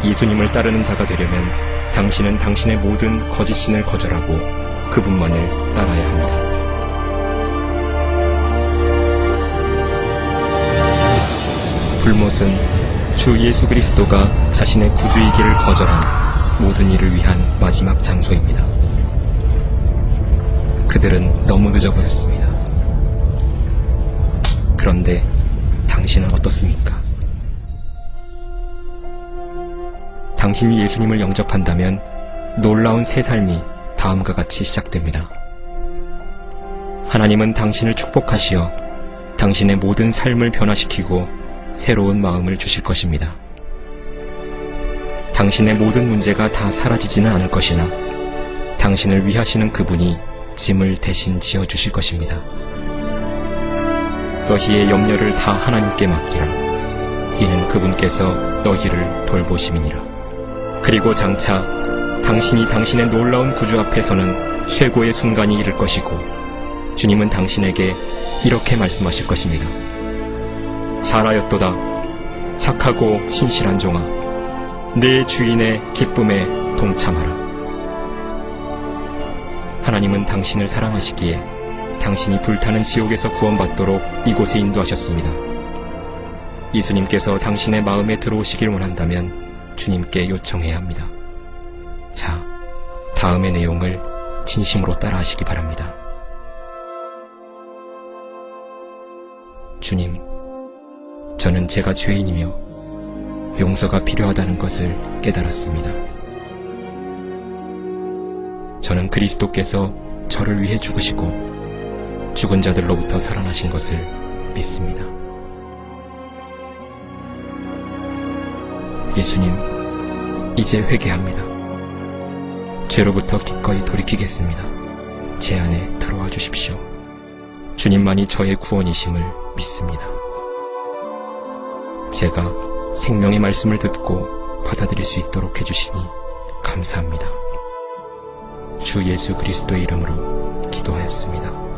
예수님을 따르는 자가 되려면 당신은 당신의 모든 거짓 신을 거절하고 그분만을 따라야 합니다. 불못은 주 예수 그리스도가 자신의 구주이기를 거절한 모든 일을 위한 마지막 장소입니다. 그들은 너무 늦어버렸습니다. 그런데 당신은 어떻습니까? 당신이 예수님을 영접한다면 놀라운 새 삶이 다음과 같이 시작됩니다. 하나님은 당신을 축복하시어 당신의 모든 삶을 변화시키고 새로운 마음을 주실 것입니다. 당신의 모든 문제가 다 사라지지는 않을 것이나 당신을 위하시는 그분이 짐을 대신 지어주실 것입니다. 너희의 염려를 다 하나님께 맡기라. 이는 그분께서 너희를 돌보심이니라. 그리고 장차 당신이 당신의 놀라운 구주 앞에서는 최고의 순간이 이를 것이고 주님은 당신에게 이렇게 말씀하실 것입니다. 잘하였도다. 착하고 신실한 종아. 내 주인의 기쁨에 동참하라. 하나님은 당신을 사랑하시기에 당신이 불타는 지옥에서 구원받도록 이곳에 인도하셨습니다. 예수님께서 당신의 마음에 들어오시길 원한다면 주님께 요청해야 합니다. 자, 다음의 내용을 진심으로 따라하시기 바랍니다. 주님, 저는 제가 죄인이며 용서가 필요하다는 것을 깨달았습니다. 저는 그리스도께서 저를 위해 죽으시고 죽은 자들로부터 살아나신 것을 믿습니다. 예수님, 이제 회개합니다. 죄로부터 기꺼이 돌이키겠습니다. 제 안에 들어와 주십시오. 주님만이 저의 구원이심을 믿습니다. 제가 생명의 말씀을 듣고 받아들일 수 있도록 해주시니 감사합니다. 주 예수 그리스도의 이름으로 기도하였습니다.